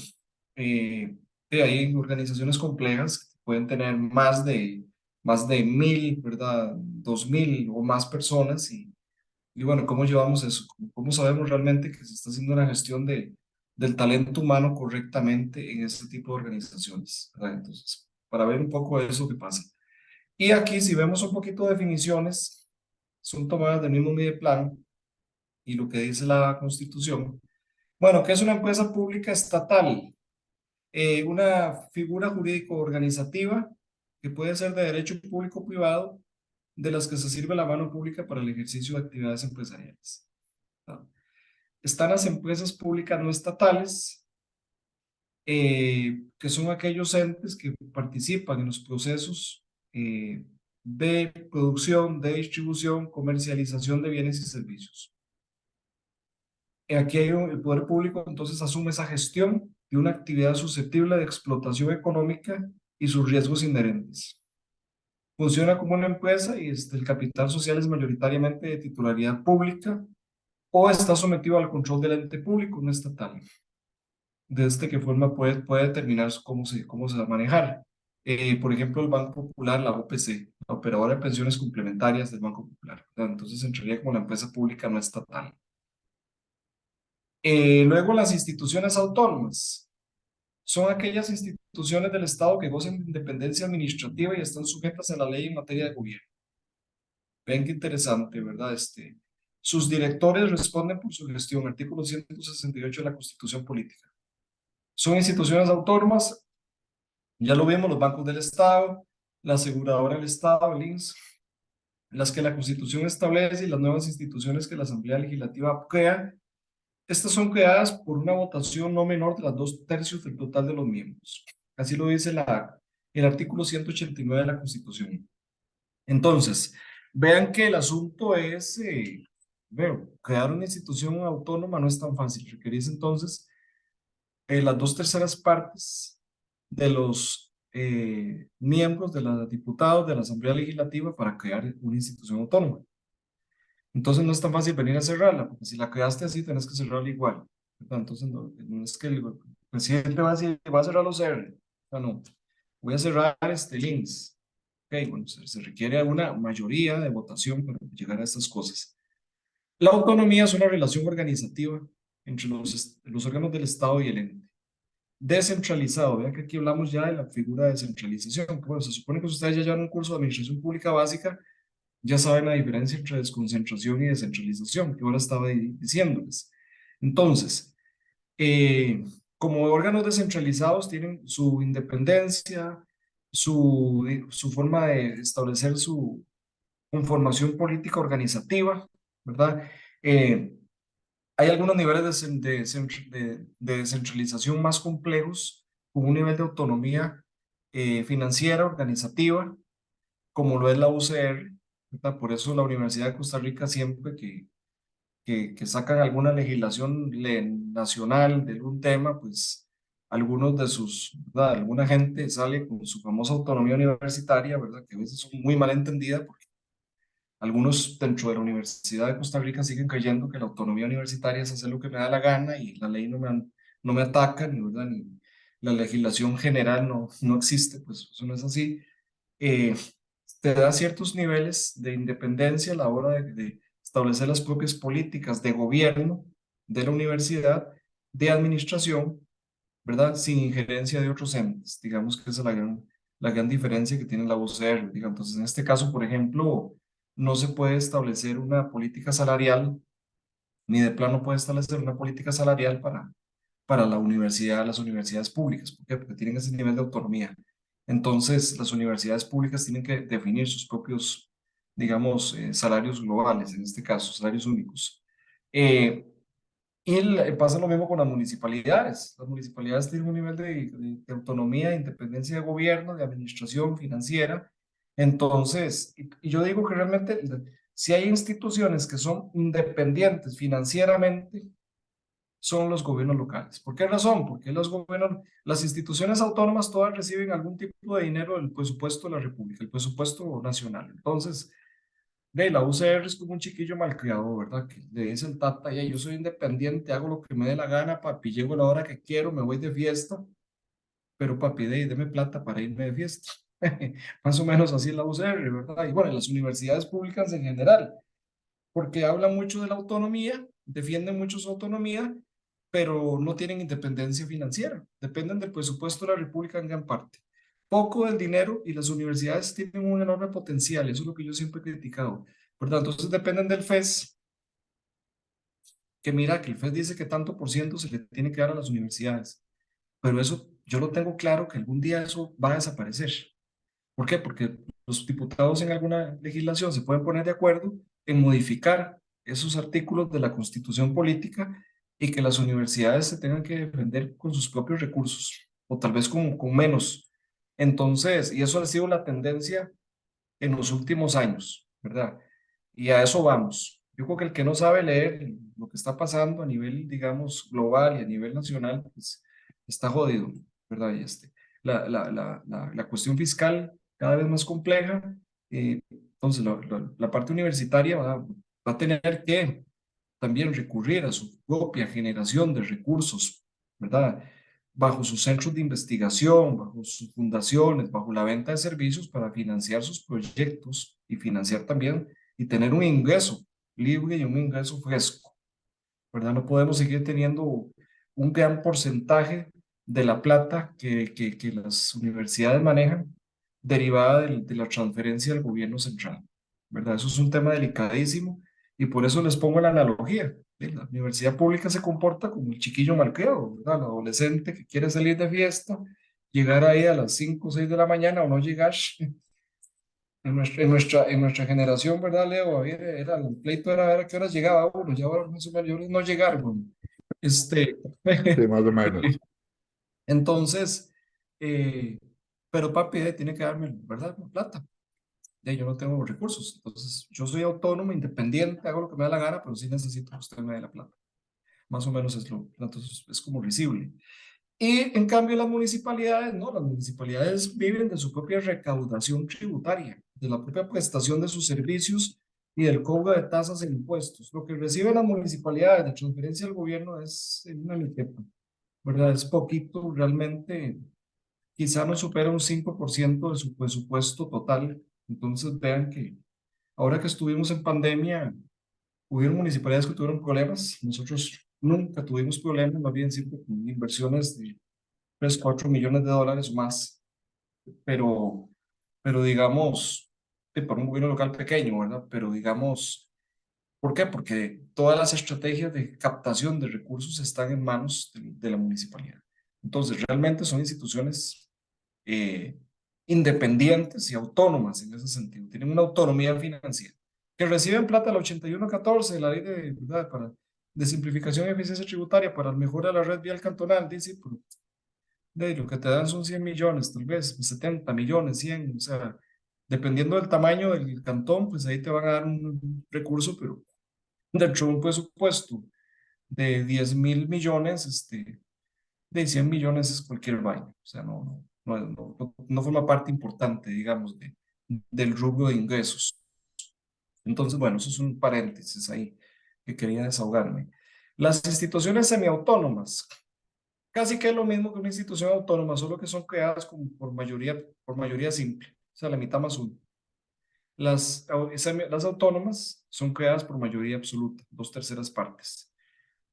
hay organizaciones complejas que pueden tener más de 1,000, ¿verdad? 2,000 o más personas y bueno, ¿cómo llevamos eso? ¿Cómo sabemos realmente que se está haciendo una gestión del talento humano correctamente en este tipo de organizaciones? ¿Verdad? Entonces, para ver un poco de eso que pasa. Y aquí, si vemos un poquito de definiciones, son tomadas del mismo Mideplan y lo que dice la Constitución. Bueno, ¿qué es una empresa pública estatal? Una figura jurídico-organizativa que puede ser de derecho público o privado, de las que se sirve la mano pública para el ejercicio de actividades empresariales. ¿No? Están las empresas públicas no estatales, que son aquellos entes que participan en los procesos de producción, de distribución, comercialización de bienes y servicios. Aquí el poder público entonces asume esa gestión de una actividad susceptible de explotación económica y sus riesgos inherentes. Funciona como una empresa y el capital social es mayoritariamente de titularidad pública o está sometido al control del ente público, no estatal. Desde qué forma puede determinar cómo se va a manejar. Por ejemplo, el Banco Popular, la OPC, la Operadora de Pensiones Complementarias del Banco Popular. Entonces entraría como la empresa pública no estatal. Luego las instituciones autónomas. Son aquellas instituciones del Estado que gozan de independencia administrativa y están sujetas a la ley en materia de gobierno. Ven qué interesante, ¿verdad? Sus directores responden por su gestión, artículo 168 de la Constitución Política. Son instituciones autónomas, ya lo vimos, los bancos del Estado, la aseguradora del Estado, el INSS, las que la Constitución establece y las nuevas instituciones que la Asamblea Legislativa crea. Estas son creadas por una votación no menor de las 2/3 del total de los miembros. Así lo dice el artículo 189 de la Constitución. Entonces, vean que el asunto es, crear una institución autónoma no es tan fácil. Requerís entonces las 2/3 partes de los miembros de los diputados de la Asamblea Legislativa para crear una institución autónoma. Entonces no es tan fácil venir a cerrarla, porque si la creaste así, tenés que cerrarla igual, ¿verdad? Entonces no es que el presidente va a decir, va a cerrar los R, o sea, no, voy a cerrar links. Ok, bueno, se requiere una mayoría de votación para llegar a estas cosas. La autonomía es una relación organizativa entre los órganos del Estado y el ente. Descentralizado, vean que aquí hablamos ya de la figura de descentralización. Bueno, se supone que ustedes ya llevan un curso de administración pública básica, ya saben la diferencia entre desconcentración y descentralización, que ahora estaba diciéndoles. Entonces, como órganos descentralizados tienen su independencia, su forma de establecer su conformación política organizativa, ¿verdad? Hay algunos niveles de descentralización más complejos, con un nivel de autonomía financiera, organizativa, como lo es la UCR, ¿verdad? Por eso la Universidad de Costa Rica siempre que sacan alguna legislación nacional de algún tema, pues algunos de ¿verdad? Alguna gente sale con su famosa autonomía universitaria, ¿verdad? Que a veces son muy mal entendida porque algunos dentro de la Universidad de Costa Rica siguen creyendo que la autonomía universitaria es hacer lo que me da la gana y la ley no me ataca, ni, ¿verdad? Ni la legislación general no existe, pues eso no es así. Te da ciertos niveles de independencia a la hora de establecer las propias políticas de gobierno de la universidad, de administración, ¿verdad? Sin injerencia de otros entes. Digamos que esa es la gran diferencia que tiene la UCR. Entonces, en este caso, por ejemplo, no se puede establecer una política salarial, ni de plano puede establecer una política salarial para la universidad, las universidades públicas. ¿Por qué? Porque tienen ese nivel de autonomía. Entonces, las universidades públicas tienen que definir sus propios, digamos, salarios globales, en este caso, salarios únicos. Pasa lo mismo con las municipalidades. Las municipalidades tienen un nivel de autonomía, de independencia de gobierno, de administración financiera. Entonces, y yo digo que realmente si hay instituciones que son independientes financieramente, son los gobiernos locales. ¿Por qué razón? Porque las instituciones autónomas todas reciben algún tipo de dinero del presupuesto de la República, el presupuesto nacional. Entonces, la UCR es como un chiquillo malcriado, ¿verdad? Que le dice el tata, ya, yo soy independiente, hago lo que me dé la gana, papi, llego a la hora que quiero, me voy de fiesta, pero papi, deme plata para irme de fiesta. Más o menos así es la UCR, ¿verdad? Y bueno, las universidades públicas en general, porque hablan mucho de la autonomía, defienden mucho su autonomía, pero no tienen independencia financiera, dependen del presupuesto de la República en gran parte. Poco del dinero y las universidades tienen un enorme potencial, eso es lo que yo siempre he criticado, ¿verdad? Entonces dependen del FES, que mira que el FES dice que tanto por ciento se le tiene que dar a las universidades, pero eso yo lo tengo claro que algún día eso va a desaparecer. ¿Por qué? Porque los diputados en alguna legislación se pueden poner de acuerdo en modificar esos artículos de la Constitución política y que las universidades se tengan que defender con sus propios recursos o tal vez con menos. Entonces, y eso ha sido la tendencia en los últimos años, ¿verdad? Y a eso vamos. Yo creo que el que no sabe leer lo que está pasando a nivel, digamos, global y a nivel nacional, pues está jodido, ¿verdad? Y la cuestión fiscal cada vez más compleja. Entonces, la parte universitaria va a tener que también recurrir a su propia generación de recursos, ¿verdad? Bajo sus centros de investigación, bajo sus fundaciones, bajo la venta de servicios para financiar sus proyectos y financiar también y tener un ingreso libre y un ingreso fresco, ¿verdad? No podemos seguir teniendo un gran porcentaje de la plata que las universidades manejan derivada de la transferencia del gobierno central, ¿verdad? Eso es un tema delicadísimo y por eso les pongo la analogía. La universidad pública se comporta como el chiquillo malcriado, ¿verdad? El adolescente que quiere salir de fiesta, llegar ahí a las 5 o 6 de la mañana o no llegar En nuestra generación, ¿verdad, Leo? El pleito era ver a qué horas llegaba uno, ya ahora más o menos no llegar, bueno. Sí, más o menos. Entonces, pero papi tiene que darme, ¿verdad? La plata. Yo no tengo los recursos. Entonces, yo soy autónomo, independiente, hago lo que me da la gana, pero sí necesito que usted me dé la plata. Más o menos entonces es como risible. Y en cambio las municipalidades, no, las municipalidades viven de su propia recaudación tributaria, de la propia prestación de sus servicios y del cobro de tasas e impuestos. Lo que reciben las municipalidades de transferencia al gobierno es una miqueta, ¿verdad? Es poquito, realmente, quizá no supera un 5% de su presupuesto total. Entonces vean que ahora que estuvimos en pandemia, hubieron municipalidades que tuvieron problemas, nosotros nunca tuvimos problemas, más bien siempre con inversiones de 3, 4 millones de dólares o más, pero, pero digamos, para un gobierno local pequeño, ¿verdad? Pero digamos, ¿por qué? Porque todas las estrategias de captación de recursos están en manos de la municipalidad. Entonces, realmente son instituciones eh, independientes y autónomas en ese sentido. Tienen una autonomía financiera. Que reciben plata la 8114 de la ley ¿verdad? De simplificación y eficiencia tributaria para mejorar la red vial cantonal, dice, pero lo que te dan son 100 millones, tal vez 70 millones, 100, o sea, dependiendo del tamaño del cantón, pues ahí te van a dar un recurso, pero dentro de un presupuesto de 10.000 millones, de 100 millones es cualquier vaina, o sea, no forma parte importante, digamos, del rubro de ingresos. Entonces, bueno, eso es un paréntesis ahí que quería desahogarme. Las instituciones semiautónomas, casi que es lo mismo que una institución autónoma, solo que son creadas por mayoría simple, o sea, la mitad más uno. Las autónomas son creadas por mayoría absoluta, 2/3 partes,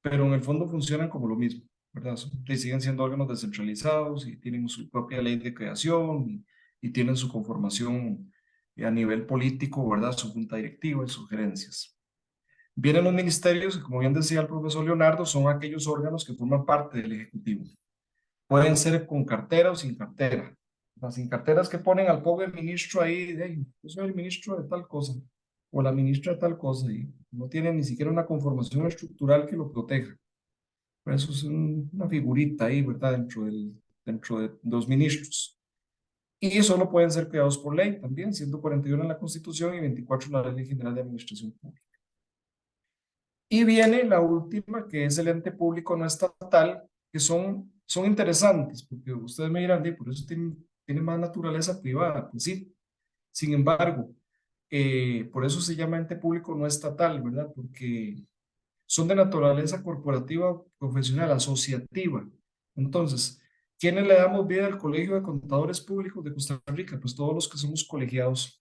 pero en el fondo funcionan como lo mismo, ¿verdad? Y siguen siendo órganos descentralizados y tienen su propia ley de creación y tienen su conformación a nivel político, ¿verdad? Su junta directiva y sugerencias. Vienen los ministerios, que como bien decía el profesor Leonardo, son aquellos órganos que forman parte del Ejecutivo. Pueden ser con cartera o sin cartera. Las sin carteras que ponen al pobre ministro ahí, yo soy el ministro de tal cosa, o la ministra de tal cosa, y no tiene ni siquiera una conformación estructural que lo proteja. Por eso es una figurita ahí, ¿verdad? Dentro de los ministros. Y solo pueden ser creados por ley también, 141 en la Constitución y 24 en la Ley General de Administración Pública. Y viene la última, que es el ente público no estatal, que son interesantes, porque ustedes me dirán, por eso tiene más naturaleza privada. Pues sí, sin embargo, por eso se llama ente público no estatal, ¿verdad? Porque son de naturaleza corporativa, profesional, asociativa. Entonces, ¿quiénes le damos vida al Colegio de Contadores Públicos de Costa Rica? Pues todos los que somos colegiados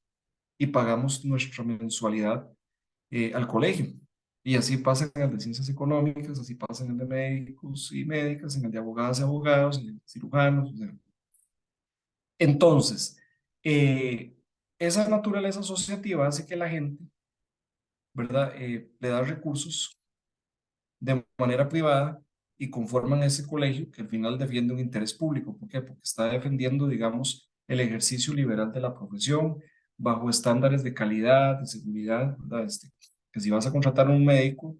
y pagamos nuestra mensualidad al colegio. Y así pasa en el de ciencias económicas, así pasa en el de médicos y médicas, en el de abogadas y abogados, en el de cirujanos. O sea. Entonces, esa naturaleza asociativa hace que la gente, ¿verdad? Le da recursos de manera privada y conforman ese colegio que al final defiende un interés público. ¿Por qué? Porque está defendiendo, digamos, el ejercicio liberal de la profesión bajo estándares de calidad, de seguridad, ¿verdad? Que si vas a contratar a un médico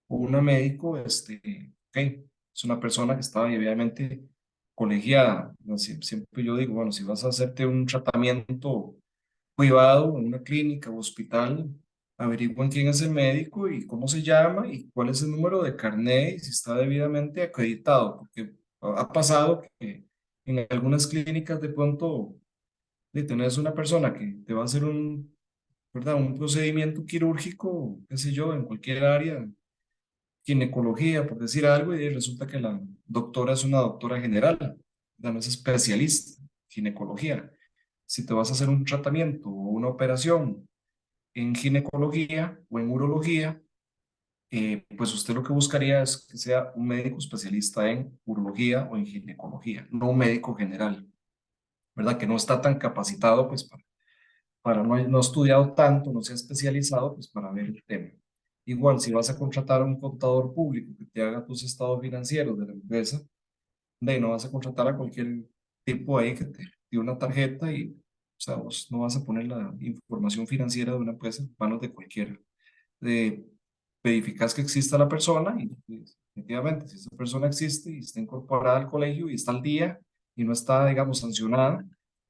o una médico, okay, es una persona que está debidamente colegiada. Siempre yo digo, bueno, si vas a hacerte un tratamiento privado, en una clínica o hospital, averigüen quién es el médico y cómo se llama y cuál es el número de carnet y si está debidamente acreditado, porque ha pasado que en algunas clínicas de pronto tenés una persona que te va a hacer ¿verdad? Un procedimiento quirúrgico, qué sé yo, en cualquier área, ginecología, por decir algo, y resulta que la doctora es una doctora general, no es especialista en ginecología. Si te vas a hacer un tratamiento o una operación en ginecología o en urología, pues usted lo que buscaría es que sea un médico especialista en urología o en ginecología, no un médico general, ¿verdad? Que no está tan capacitado, pues, no ha estudiado tanto, no se ha especializado, pues, para ver el tema. Igual, si vas a contratar a un contador público que te haga tus estados financieros de la empresa, no vas a contratar a cualquier tipo ahí que te dé una tarjeta y O sea, vos no vas a poner la información financiera de una empresa en manos de cualquiera. Verificas que exista la persona y efectivamente, si esa persona existe y está incorporada al colegio y está al día y no está, digamos, sancionada,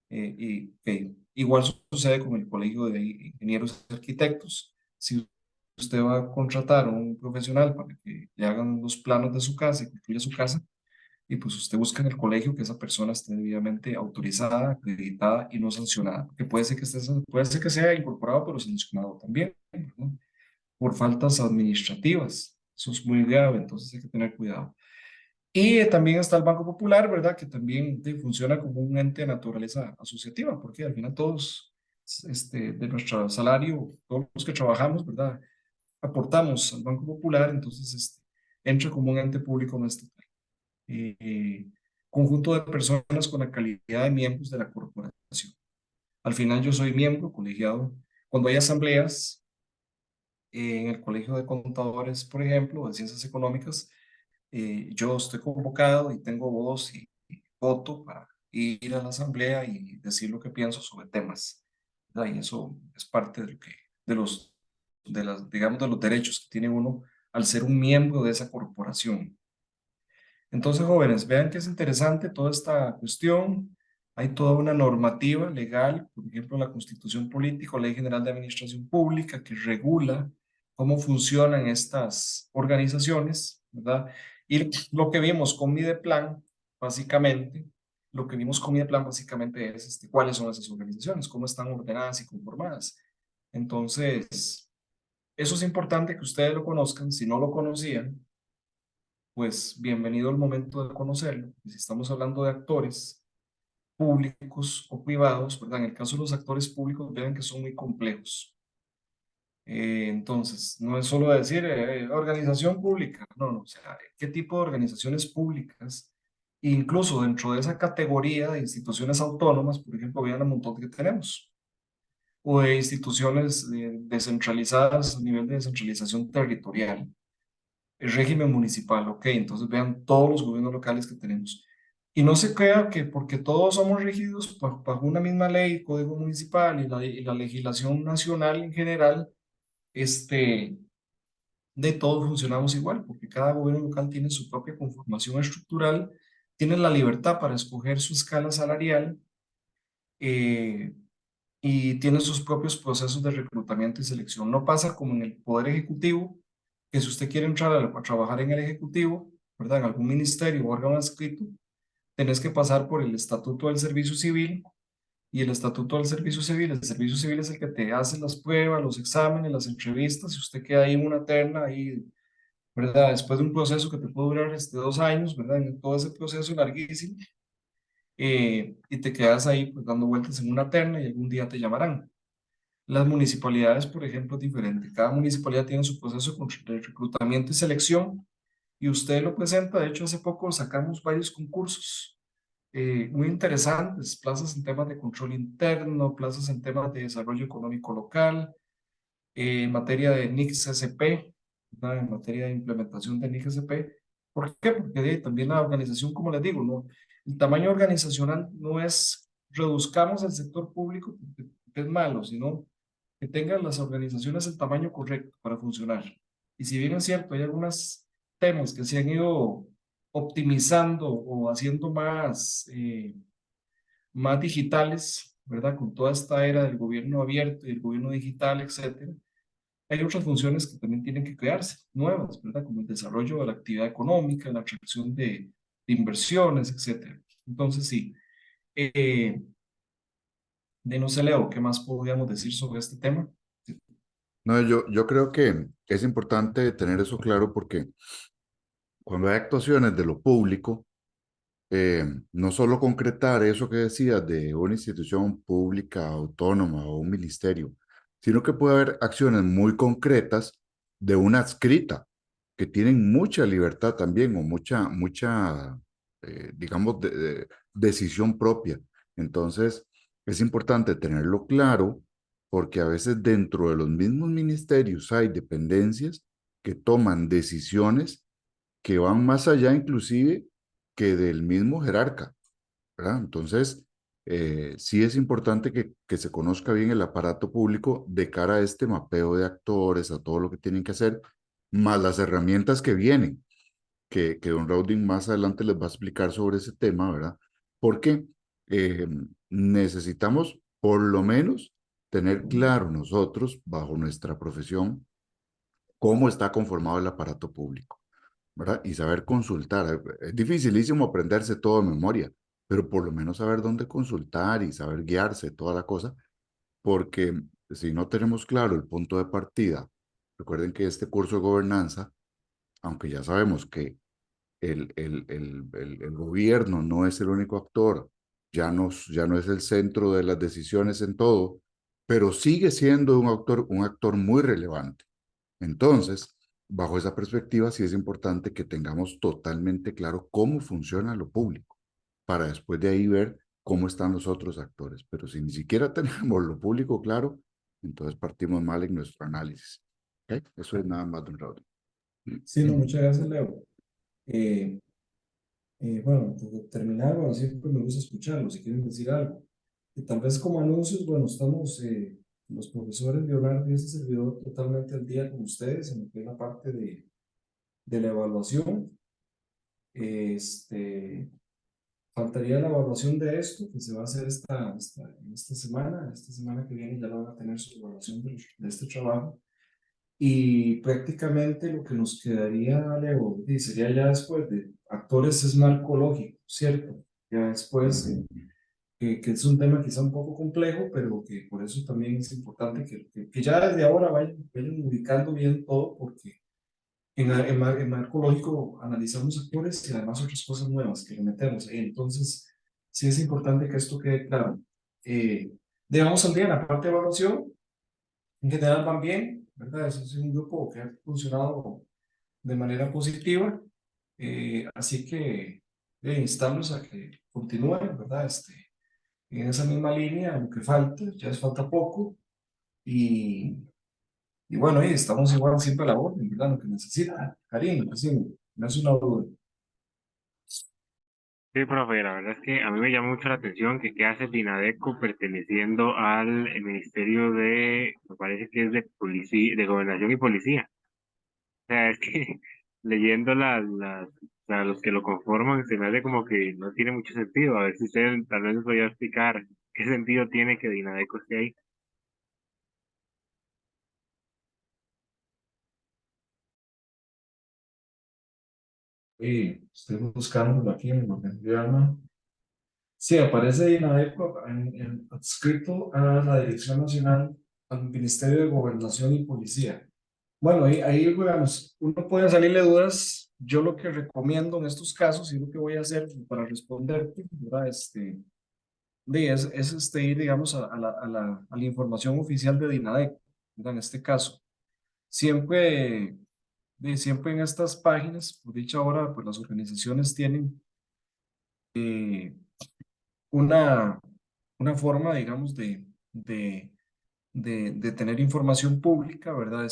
y que igual sucede con el colegio de ingenieros y arquitectos. Si usted va a contratar a un profesional para que le hagan los planos de su casa y que incluya su casa, y pues usted busca en el colegio que esa persona esté debidamente autorizada, acreditada y no sancionada, que puede ser que sea incorporado pero sancionado también, ¿no? Por faltas administrativas. Eso es muy grave, entonces hay que tener cuidado. Y también está el Banco Popular, ¿verdad? Que también funciona como un ente de naturaleza asociativa, porque al final todos, de nuestro salario, todos los que trabajamos, ¿verdad? Aportamos al Banco Popular, entonces entra como un ente público no estatal. Conjunto de personas con la calidad de miembros de la corporación. Al final yo soy miembro colegiado. Cuando hay asambleas, en el Colegio de Contadores, por ejemplo, de Ciencias Económicas, yo estoy convocado y tengo voz y voto para ir a la asamblea y decir lo que pienso sobre temas, ¿verdad? Y eso es parte de lo que, digamos, de los derechos que tiene uno al ser un miembro de esa corporación. Entonces, jóvenes, vean que es interesante toda esta cuestión. Hay toda una normativa legal, por ejemplo, la Constitución Política o Ley General de Administración Pública, que regula cómo funcionan estas organizaciones, ¿verdad? Y lo que vimos con Mideplan, básicamente, lo que vimos con Mideplan básicamente es cuáles son esas organizaciones, cómo están ordenadas y conformadas. Entonces, eso es importante que ustedes lo conozcan. Si no lo conocían, pues bienvenido el momento de conocerlo. Si estamos hablando de actores públicos o privados, ¿verdad? En el caso de los actores públicos, vean que son muy complejos. Entonces, no es solo decir organización pública, no, no, o sea, ¿qué tipo de organizaciones públicas? Incluso dentro de esa categoría de instituciones autónomas, por ejemplo, vean el montón que tenemos, o de instituciones descentralizadas a nivel de descentralización territorial. El régimen municipal, ok, entonces vean todos los gobiernos locales que tenemos. Y no se crea que porque todos somos regidos bajo una misma ley, código municipal y la legislación nacional en general, de todos funcionamos igual, porque cada gobierno local tiene su propia conformación estructural, tiene la libertad para escoger su escala salarial, eh, y tiene sus propios procesos de reclutamiento y selección. No pasa como en el Poder Ejecutivo, que si usted quiere entrar a trabajar en el Ejecutivo, ¿verdad? En algún ministerio o órgano adscrito, tenés que pasar por el Estatuto del Servicio Civil, y el Estatuto del Servicio Civil, el Servicio Civil es el que te hace las pruebas, los exámenes, las entrevistas, si usted queda ahí en una terna, ahí, ¿verdad? Después de un proceso que te puede durar 2 años, ¿verdad? En todo ese proceso larguísimo, y te quedas ahí pues, dando vueltas en una terna y algún día te llamarán. Las municipalidades, por ejemplo, es diferente. Cada municipalidad tiene su proceso de reclutamiento y selección y usted lo presenta. De hecho, hace poco sacamos varios concursos muy interesantes, plazas en temas de control interno, plazas en temas de desarrollo económico local, en materia de NICS-SP, ¿verdad? En materia de implementación de NICS-SP. ¿Por qué? Porque también la organización, como les digo, ¿no? El tamaño organizacional no es reduzcamos el sector público porque es malo, sino que tengan las organizaciones el tamaño correcto para funcionar. Y si bien es cierto, hay algunos temas que se han ido optimizando o haciendo más digitales, ¿verdad? Con toda esta era del gobierno abierto y el gobierno digital, etcétera. Hay otras funciones que también tienen que crearse, nuevas, ¿verdad? Como el desarrollo de la actividad económica, la atracción de inversiones, etcétera. Entonces, sí. De no sé, Leo, ¿qué más podríamos decir sobre este tema? No, yo creo que es importante tener eso claro porque cuando hay actuaciones de lo público, no solo concretar eso que decías de una institución pública, autónoma o un ministerio, sino que puede haber acciones muy concretas de una adscrita que tienen mucha libertad también o mucha digamos, decisión propia. Entonces, es importante tenerlo claro porque a veces dentro de los mismos ministerios hay dependencias que toman decisiones que van más allá inclusive que del mismo jerarca, ¿verdad? Entonces, sí es importante que se conozca bien el aparato público de cara a este mapeo de actores, a todo lo que tienen que hacer, más las herramientas que vienen, que don Raudin más adelante les va a explicar sobre ese tema, ¿verdad? Porque necesitamos por lo menos tener claro nosotros, bajo nuestra profesión, cómo está conformado el aparato público, ¿verdad? Y saber consultar. Es dificilísimo aprenderse todo de memoria, pero por lo menos saber dónde consultar y saber guiarse, toda la cosa, porque si no tenemos claro el punto de partida, recuerden que este curso de gobernanza, aunque ya sabemos que el gobierno no es el único actor, ya no es el centro de las decisiones en todo, pero sigue siendo un actor muy relevante. Entonces, bajo esa perspectiva, sí es importante que tengamos totalmente claro cómo funciona lo público, para después de ahí ver cómo están los otros actores. Pero si ni siquiera tenemos lo público claro, entonces partimos mal en nuestro análisis. ¿Okay? Eso es nada más, don Raúl. Sí, no, muchas gracias, Leo. Bueno, antes de terminar, bueno, siempre me gusta escucharlo, si quieren decir algo. Y tal vez como anuncios, bueno, estamos los profesores Leonardo y este servidor totalmente al día con ustedes en lo que es la parte de la evaluación. Faltaría la evaluación de esto, que se va a hacer esta semana que viene ya van a tener su evaluación de este trabajo. Y prácticamente lo que nos quedaría, Leo, y sería ya después de actores es marco lógico, ¿cierto? Ya después, que es un tema quizá un poco complejo, pero que por eso también es importante que ya desde ahora vayan ubicando bien todo, porque en marco lógico analizamos actores y además otras cosas nuevas que le metemos ahí. Entonces, sí es importante que esto quede claro. Digamos al día en la parte de evaluación, en general van bien, ¿verdad? Eso es un grupo que ha funcionado de manera positiva, así que instarlos a que continúen, ¿verdad? En esa misma línea, lo que falta, ya les falta poco, y, y bueno, estamos igual siempre a la orden, ¿verdad? Lo que necesitan. Karim, sí, me hace una duda. Sí, profe, la verdad es que a mí me llama mucho la atención que qué hace Dinadeco perteneciendo al Ministerio me parece que es de policía, de Gobernación y Policía. O sea, es que leyendo o sea, los que lo conforman, se me hace como que no tiene mucho sentido. A ver si usted tal vez nos podría explicar qué sentido tiene que Dinadeco esté ahí. Estoy buscando aquí en el organigrama. Sí, aparece INADECO adscrito a la Dirección Nacional, al Ministerio de Gobernación y Policía. Bueno, ahí digamos, uno puede salirle dudas. Yo lo que recomiendo en estos casos y lo que voy a hacer para responderte, ¿verdad? Es ir, digamos, a la información oficial de DINADECO, ¿verdad? En este caso. Siempre, siempre en estas páginas, por dicha hora, pues las organizaciones tienen una, una forma, digamos, de tener información pública, ¿verdad?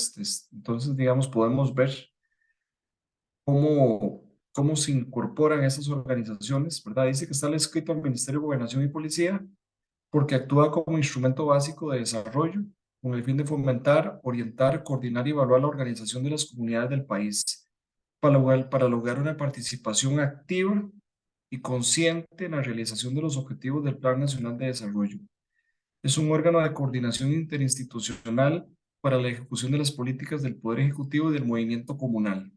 Entonces, digamos, podemos ver cómo se incorporan esas organizaciones, ¿verdad? Dice que está escrito al Ministerio de Gobernación y Policía porque actúa como instrumento básico de desarrollo con el fin de fomentar, orientar, coordinar y evaluar la organización de las comunidades del país para lograr una participación activa y consciente en la realización de los objetivos del Plan Nacional de Desarrollo. Es un órgano de coordinación interinstitucional para la ejecución de las políticas del Poder Ejecutivo y del movimiento comunal,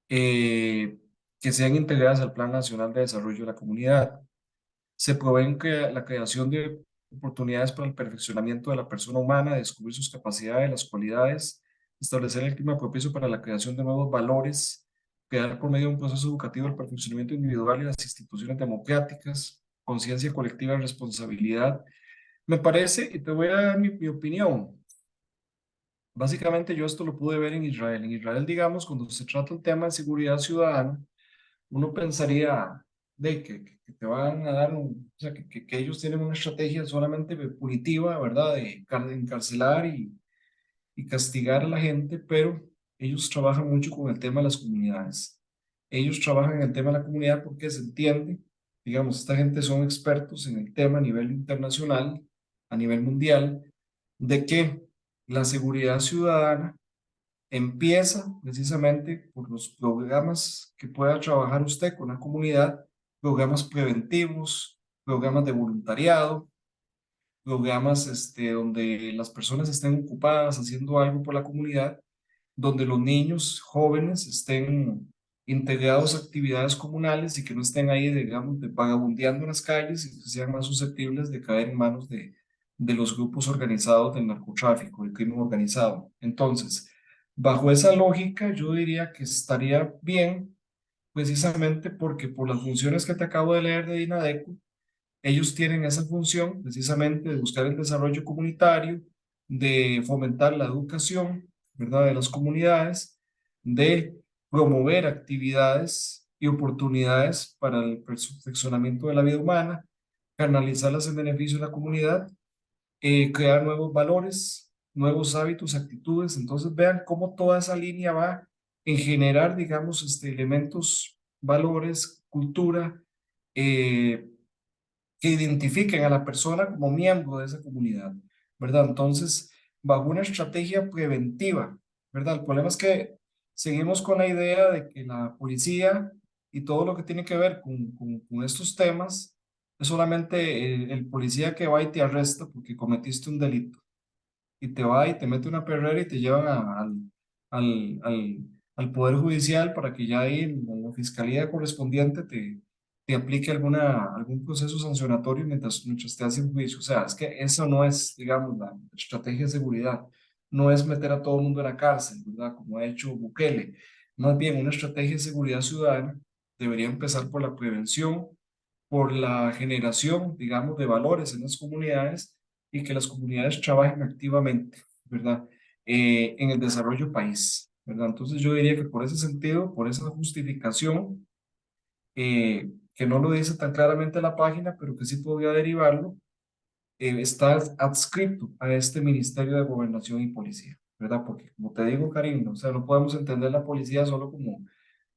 que sean integradas al Plan Nacional de Desarrollo de la Comunidad. Se proveen la creación de oportunidades para el perfeccionamiento de la persona humana, descubrir sus capacidades, las cualidades, establecer el clima propicio para la creación de nuevos valores, crear por medio de un proceso educativo el perfeccionamiento individual y las instituciones democráticas, conciencia colectiva y responsabilidad. Me parece, y te voy a dar mi opinión. Básicamente yo esto lo pude ver en Israel. En Israel, digamos, cuando se trata el tema de seguridad ciudadana, uno pensaría que te van a dar, o sea, que ellos tienen una estrategia solamente punitiva, ¿verdad? De encarcelar y castigar a la gente, pero ellos trabajan mucho con el tema de las comunidades. Ellos trabajan en el tema de la comunidad porque se entiende digamos, esta gente son expertos en el tema a nivel internacional, a nivel mundial, de que la seguridad ciudadana empieza precisamente por los programas que pueda trabajar usted con la comunidad, programas preventivos, programas de voluntariado, programas donde las personas estén ocupadas haciendo algo por la comunidad, donde los niños jóvenes estén integrados a actividades comunales y que no estén ahí, digamos, de vagabundeando en las calles y que sean más susceptibles de caer en manos de los grupos organizados del narcotráfico, del crimen organizado. Entonces, bajo esa lógica, yo diría que estaría bien, precisamente porque por las funciones que te acabo de leer de Dinadeco, ellos tienen esa función precisamente de buscar el desarrollo comunitario, de fomentar la educación, ¿verdad?, de las comunidades, de promover actividades y oportunidades para el perfeccionamiento de la vida humana, canalizarlas en beneficio de la comunidad, crear nuevos valores, nuevos hábitos, actitudes. Entonces vean cómo toda esa línea va en generar, digamos, elementos, valores, cultura, que identifiquen a la persona como miembro de esa comunidad, ¿verdad? Entonces, bajo una estrategia preventiva, ¿verdad? El problema es que seguimos con la idea de que la policía y todo lo que tiene que ver con estos temas es solamente el policía que va y te arresta porque cometiste un delito y te va y te mete una perrera y te llevan al, al, al Poder Judicial para que ya ahí en la fiscalía correspondiente te aplique algún proceso sancionatorio mientras te hacen juicio. O sea, es que eso no es, digamos, la estrategia de seguridad. No es meter a todo el mundo en la cárcel, ¿verdad? Como ha hecho Bukele. Más bien, una estrategia de seguridad ciudadana debería empezar por la prevención, por la generación, digamos, de valores en las comunidades y que las comunidades trabajen activamente, ¿verdad? En el desarrollo país, ¿verdad? Entonces yo diría que por ese sentido, por esa justificación, que no lo dice tan claramente la página, pero que sí podría derivarlo, está adscrito a este Ministerio de Gobernación y Policía, ¿verdad? Porque como te digo, Karim, o sea, no podemos entender la policía solo como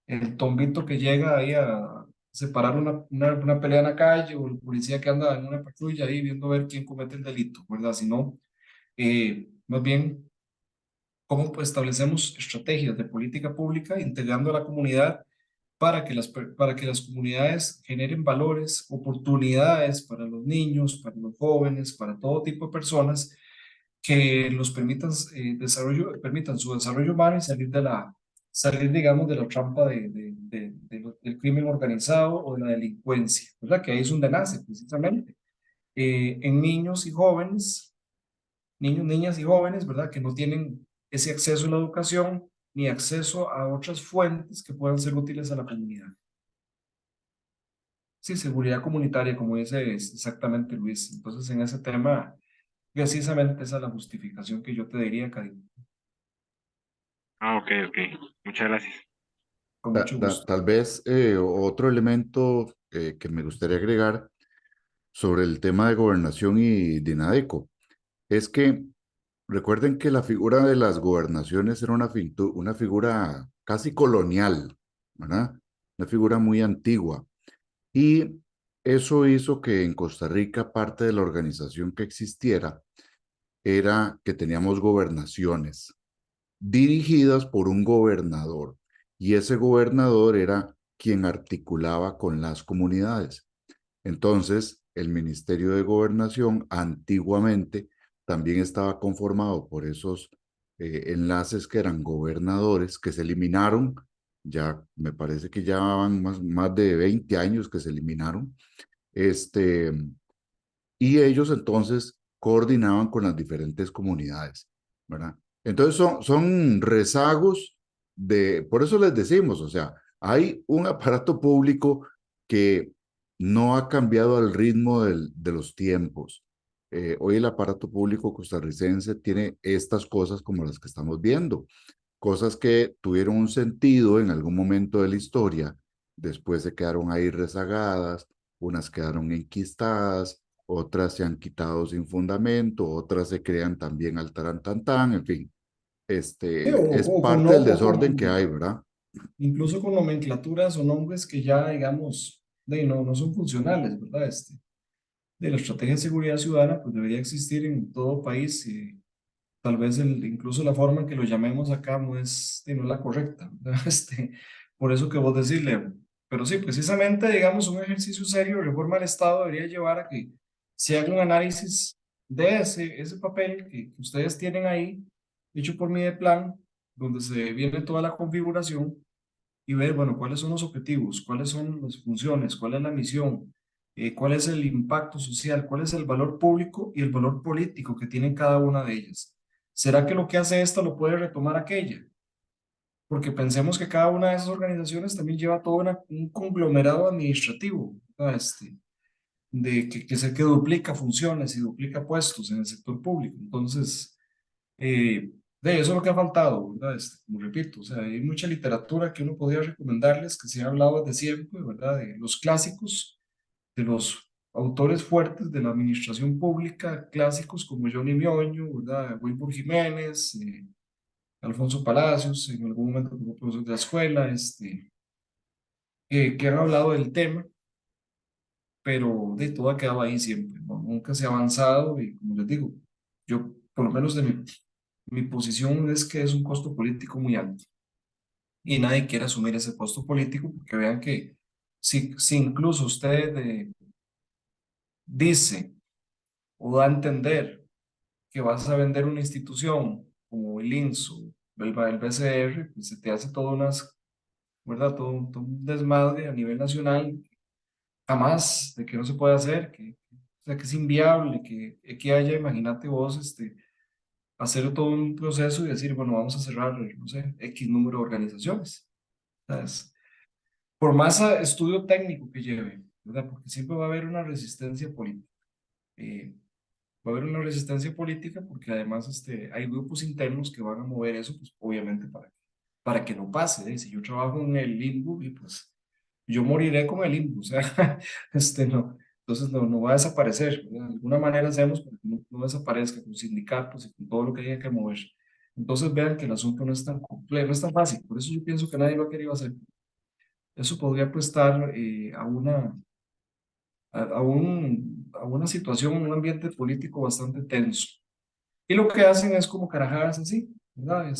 el tombito que llega ahí a separar una pelea en la calle o el policía que anda en una patrulla ahí viendo a ver quién comete el delito, ¿verdad? Sino, más bien, cómo pues, establecemos estrategias de política pública integrando a la comunidad para que las comunidades generen valores, oportunidades para los niños, para los jóvenes, para todo tipo de personas que los permitan, permitan su desarrollo humano y salir, digamos, de la trampa del crimen organizado o de la delincuencia, ¿verdad? Que ahí es donde nace precisamente. En niños y jóvenes, niños, niñas y jóvenes, ¿verdad? Que no tienen ese acceso a la educación ni acceso a otras fuentes que puedan ser útiles a la comunidad. Sí, seguridad comunitaria, como dice exactamente Luis. Entonces, en ese tema, precisamente esa es la justificación que yo te diría, Karim. Ah, ok, ok. Muchas gracias. Con mucho gusto. Tal vez otro elemento que me gustaría agregar sobre el tema de gobernación y Dinadeco es que recuerden que la figura de las gobernaciones era una figura casi colonial, ¿verdad? Una figura muy antigua. Y eso hizo que en Costa Rica parte de la organización que existiera era que teníamos gobernaciones dirigidas por un gobernador y ese gobernador era quien articulaba con las comunidades. Entonces, el Ministerio de Gobernación antiguamente también estaba conformado por esos enlaces que eran gobernadores que se eliminaron, ya me parece que ya van más de 20 años que se eliminaron, y ellos entonces coordinaban con las diferentes comunidades, ¿verdad? Entonces son rezagos por eso les decimos, o sea, hay un aparato público que no ha cambiado al ritmo de los tiempos. Hoy el aparato público costarricense tiene estas cosas como las que estamos viendo, cosas que tuvieron un sentido en algún momento de la historia, después se quedaron ahí rezagadas, unas quedaron enquistadas, otras se han quitado sin fundamento, otras se crean también al tarantantán, en fin, Sí, es parte del desorden que hay, ¿verdad? incluso con nomenclaturas o nombres que ya, digamos, no son funcionales, ¿verdad? De la estrategia de seguridad ciudadana pues debería existir en todo país y tal vez incluso la forma en que lo llamemos acá no es la correcta, ¿verdad? Por eso que vos decís, Leo. Pero sí, precisamente, digamos, un ejercicio serio de reforma del Estado debería llevar a que se haga un análisis de ese papel que ustedes tienen ahí, hecho por Mideplan, donde se viene toda la configuración y ver, bueno, cuáles son los objetivos, cuáles son las funciones, cuál es la misión, cuál es el impacto social, cuál es el valor público y el valor político que tiene cada una de ellas. ¿Será que lo que hace esta lo puede retomar aquella? Porque pensemos que cada una de esas organizaciones también lleva todo un conglomerado administrativo, ¿verdad? Que duplica funciones y duplica puestos en el sector público. Entonces, de eso es lo que ha faltado, ¿verdad? Como repito, o sea, hay mucha literatura que uno podría recomendarles que se ha hablado desde siempre, ¿verdad? De los clásicos, de los autores fuertes de la administración pública, clásicos como Johnny Mioño, ¿verdad? Wilbur Jiménez, Alfonso Palacios, en algún momento como profesor de la escuela, que han hablado del tema, pero de todo ha quedado ahí siempre, ¿no? Nunca se ha avanzado y como les digo, yo, por lo menos de mi posición es que es un costo político muy alto y nadie quiere asumir ese costo político porque vean que si incluso usted dice o da a entender que vas a vender una institución como el INSO, el BCR, pues se te hace todo ¿verdad? Todo un desmadre a nivel nacional, jamás de que no se puede hacer, o sea, que es inviable, que haya, imagínate vos, hacer todo un proceso y decir, bueno, vamos a cerrar, no sé, X número de organizaciones. ¿Sabes? Por más estudio técnico que lleve, ¿verdad? Porque siempre va a haber una resistencia política. Va a haber una resistencia política porque además hay grupos internos que van a mover eso, pues obviamente para que no pase. ¿Eh? Si yo trabajo en el limbo, y pues yo moriré con el limbo, o sea, no, entonces no va a desaparecer, ¿verdad? De alguna manera hacemos para que no desaparezca con sindicatos y con todo lo que haya que mover. Entonces vean que el asunto no es tan complejo, no es tan fácil, por eso yo pienso que nadie lo ha querido hacer. Eso podría prestar a una situación, un ambiente político bastante tenso. Y lo que hacen es como carajadas así, ¿verdad?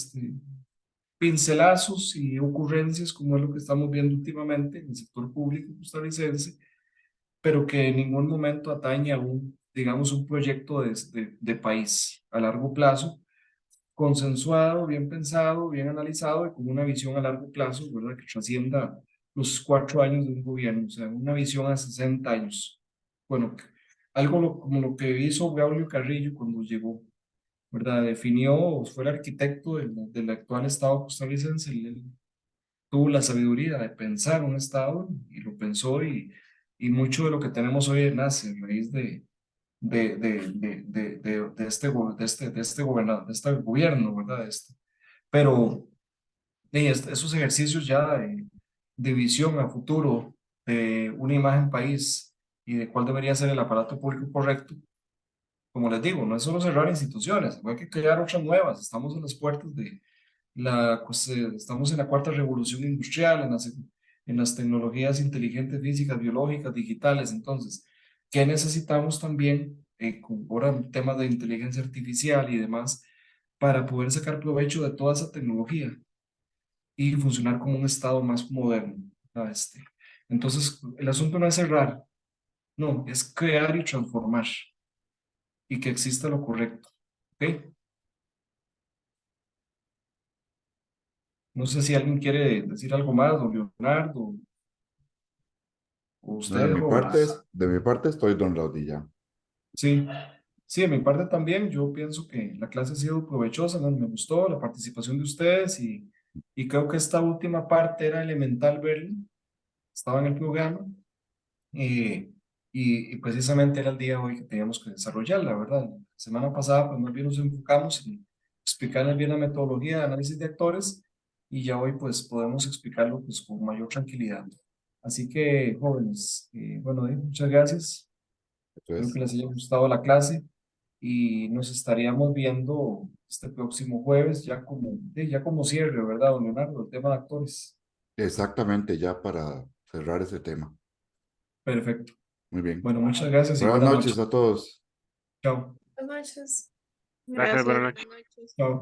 Pincelazos y ocurrencias como es lo que estamos viendo últimamente en el sector público costarricense, pero que en ningún momento atañe a digamos, un proyecto de país a largo plazo, consensuado, bien pensado, bien analizado y con una visión a largo plazo, ¿verdad? Que trascienda los 4 años de un gobierno, o sea, una visión a 60 años. Bueno, como lo que hizo Braulio Carrillo cuando llegó, ¿verdad? Definió, fue el arquitecto del actual Estado costarricense, él tuvo la sabiduría de pensar un Estado y lo pensó y mucho de lo que tenemos hoy nace a raíz de este gobierno, ¿verdad? Pero esos ejercicios ya de visión a futuro, de una imagen país y de cuál debería ser el aparato público correcto, como les digo, no es solo cerrar instituciones, hay que crear otras nuevas. Estamos en las puertas estamos en la cuarta revolución industrial, en las tecnologías inteligentes, físicas, biológicas, digitales. Entonces, ¿qué necesitamos también con ahora temas de inteligencia artificial y demás para poder sacar provecho de toda esa tecnología y funcionar como un estado más moderno? ¿Verdad? Entonces, el asunto no es cerrar, no, es crear y transformar y que exista lo correcto. ¿Ok? No sé si alguien quiere decir algo más, don Leonardo, o No, de ustedes, mi parte, jóvenes. de mi parte estoy don Raudy ya. Sí, sí, de mi parte también. Yo pienso que la clase ha sido provechosa, ¿no? Me gustó la participación de ustedes y creo que esta última parte era elemental verla. Estaba en el programa y precisamente era el día de hoy que teníamos que desarrollarla, ¿verdad? La semana pasada, pues más bien nos enfocamos en explicarles bien la metodología de análisis de actores y ya hoy pues podemos explicarlo pues con mayor tranquilidad. Así que, jóvenes, bueno, muchas gracias. Eso Espero es. que les haya gustado la clase y nos estaríamos viendo este próximo jueves ya como cierre, ¿verdad, don Leonardo? El tema de actores. Exactamente, ya para cerrar ese tema. Perfecto. Muy bien. Bueno, muchas gracias y Buenas buenas noches noches. a todos. Chao. Buenas noches. Gracias, buenas Gracias. noches. Chao.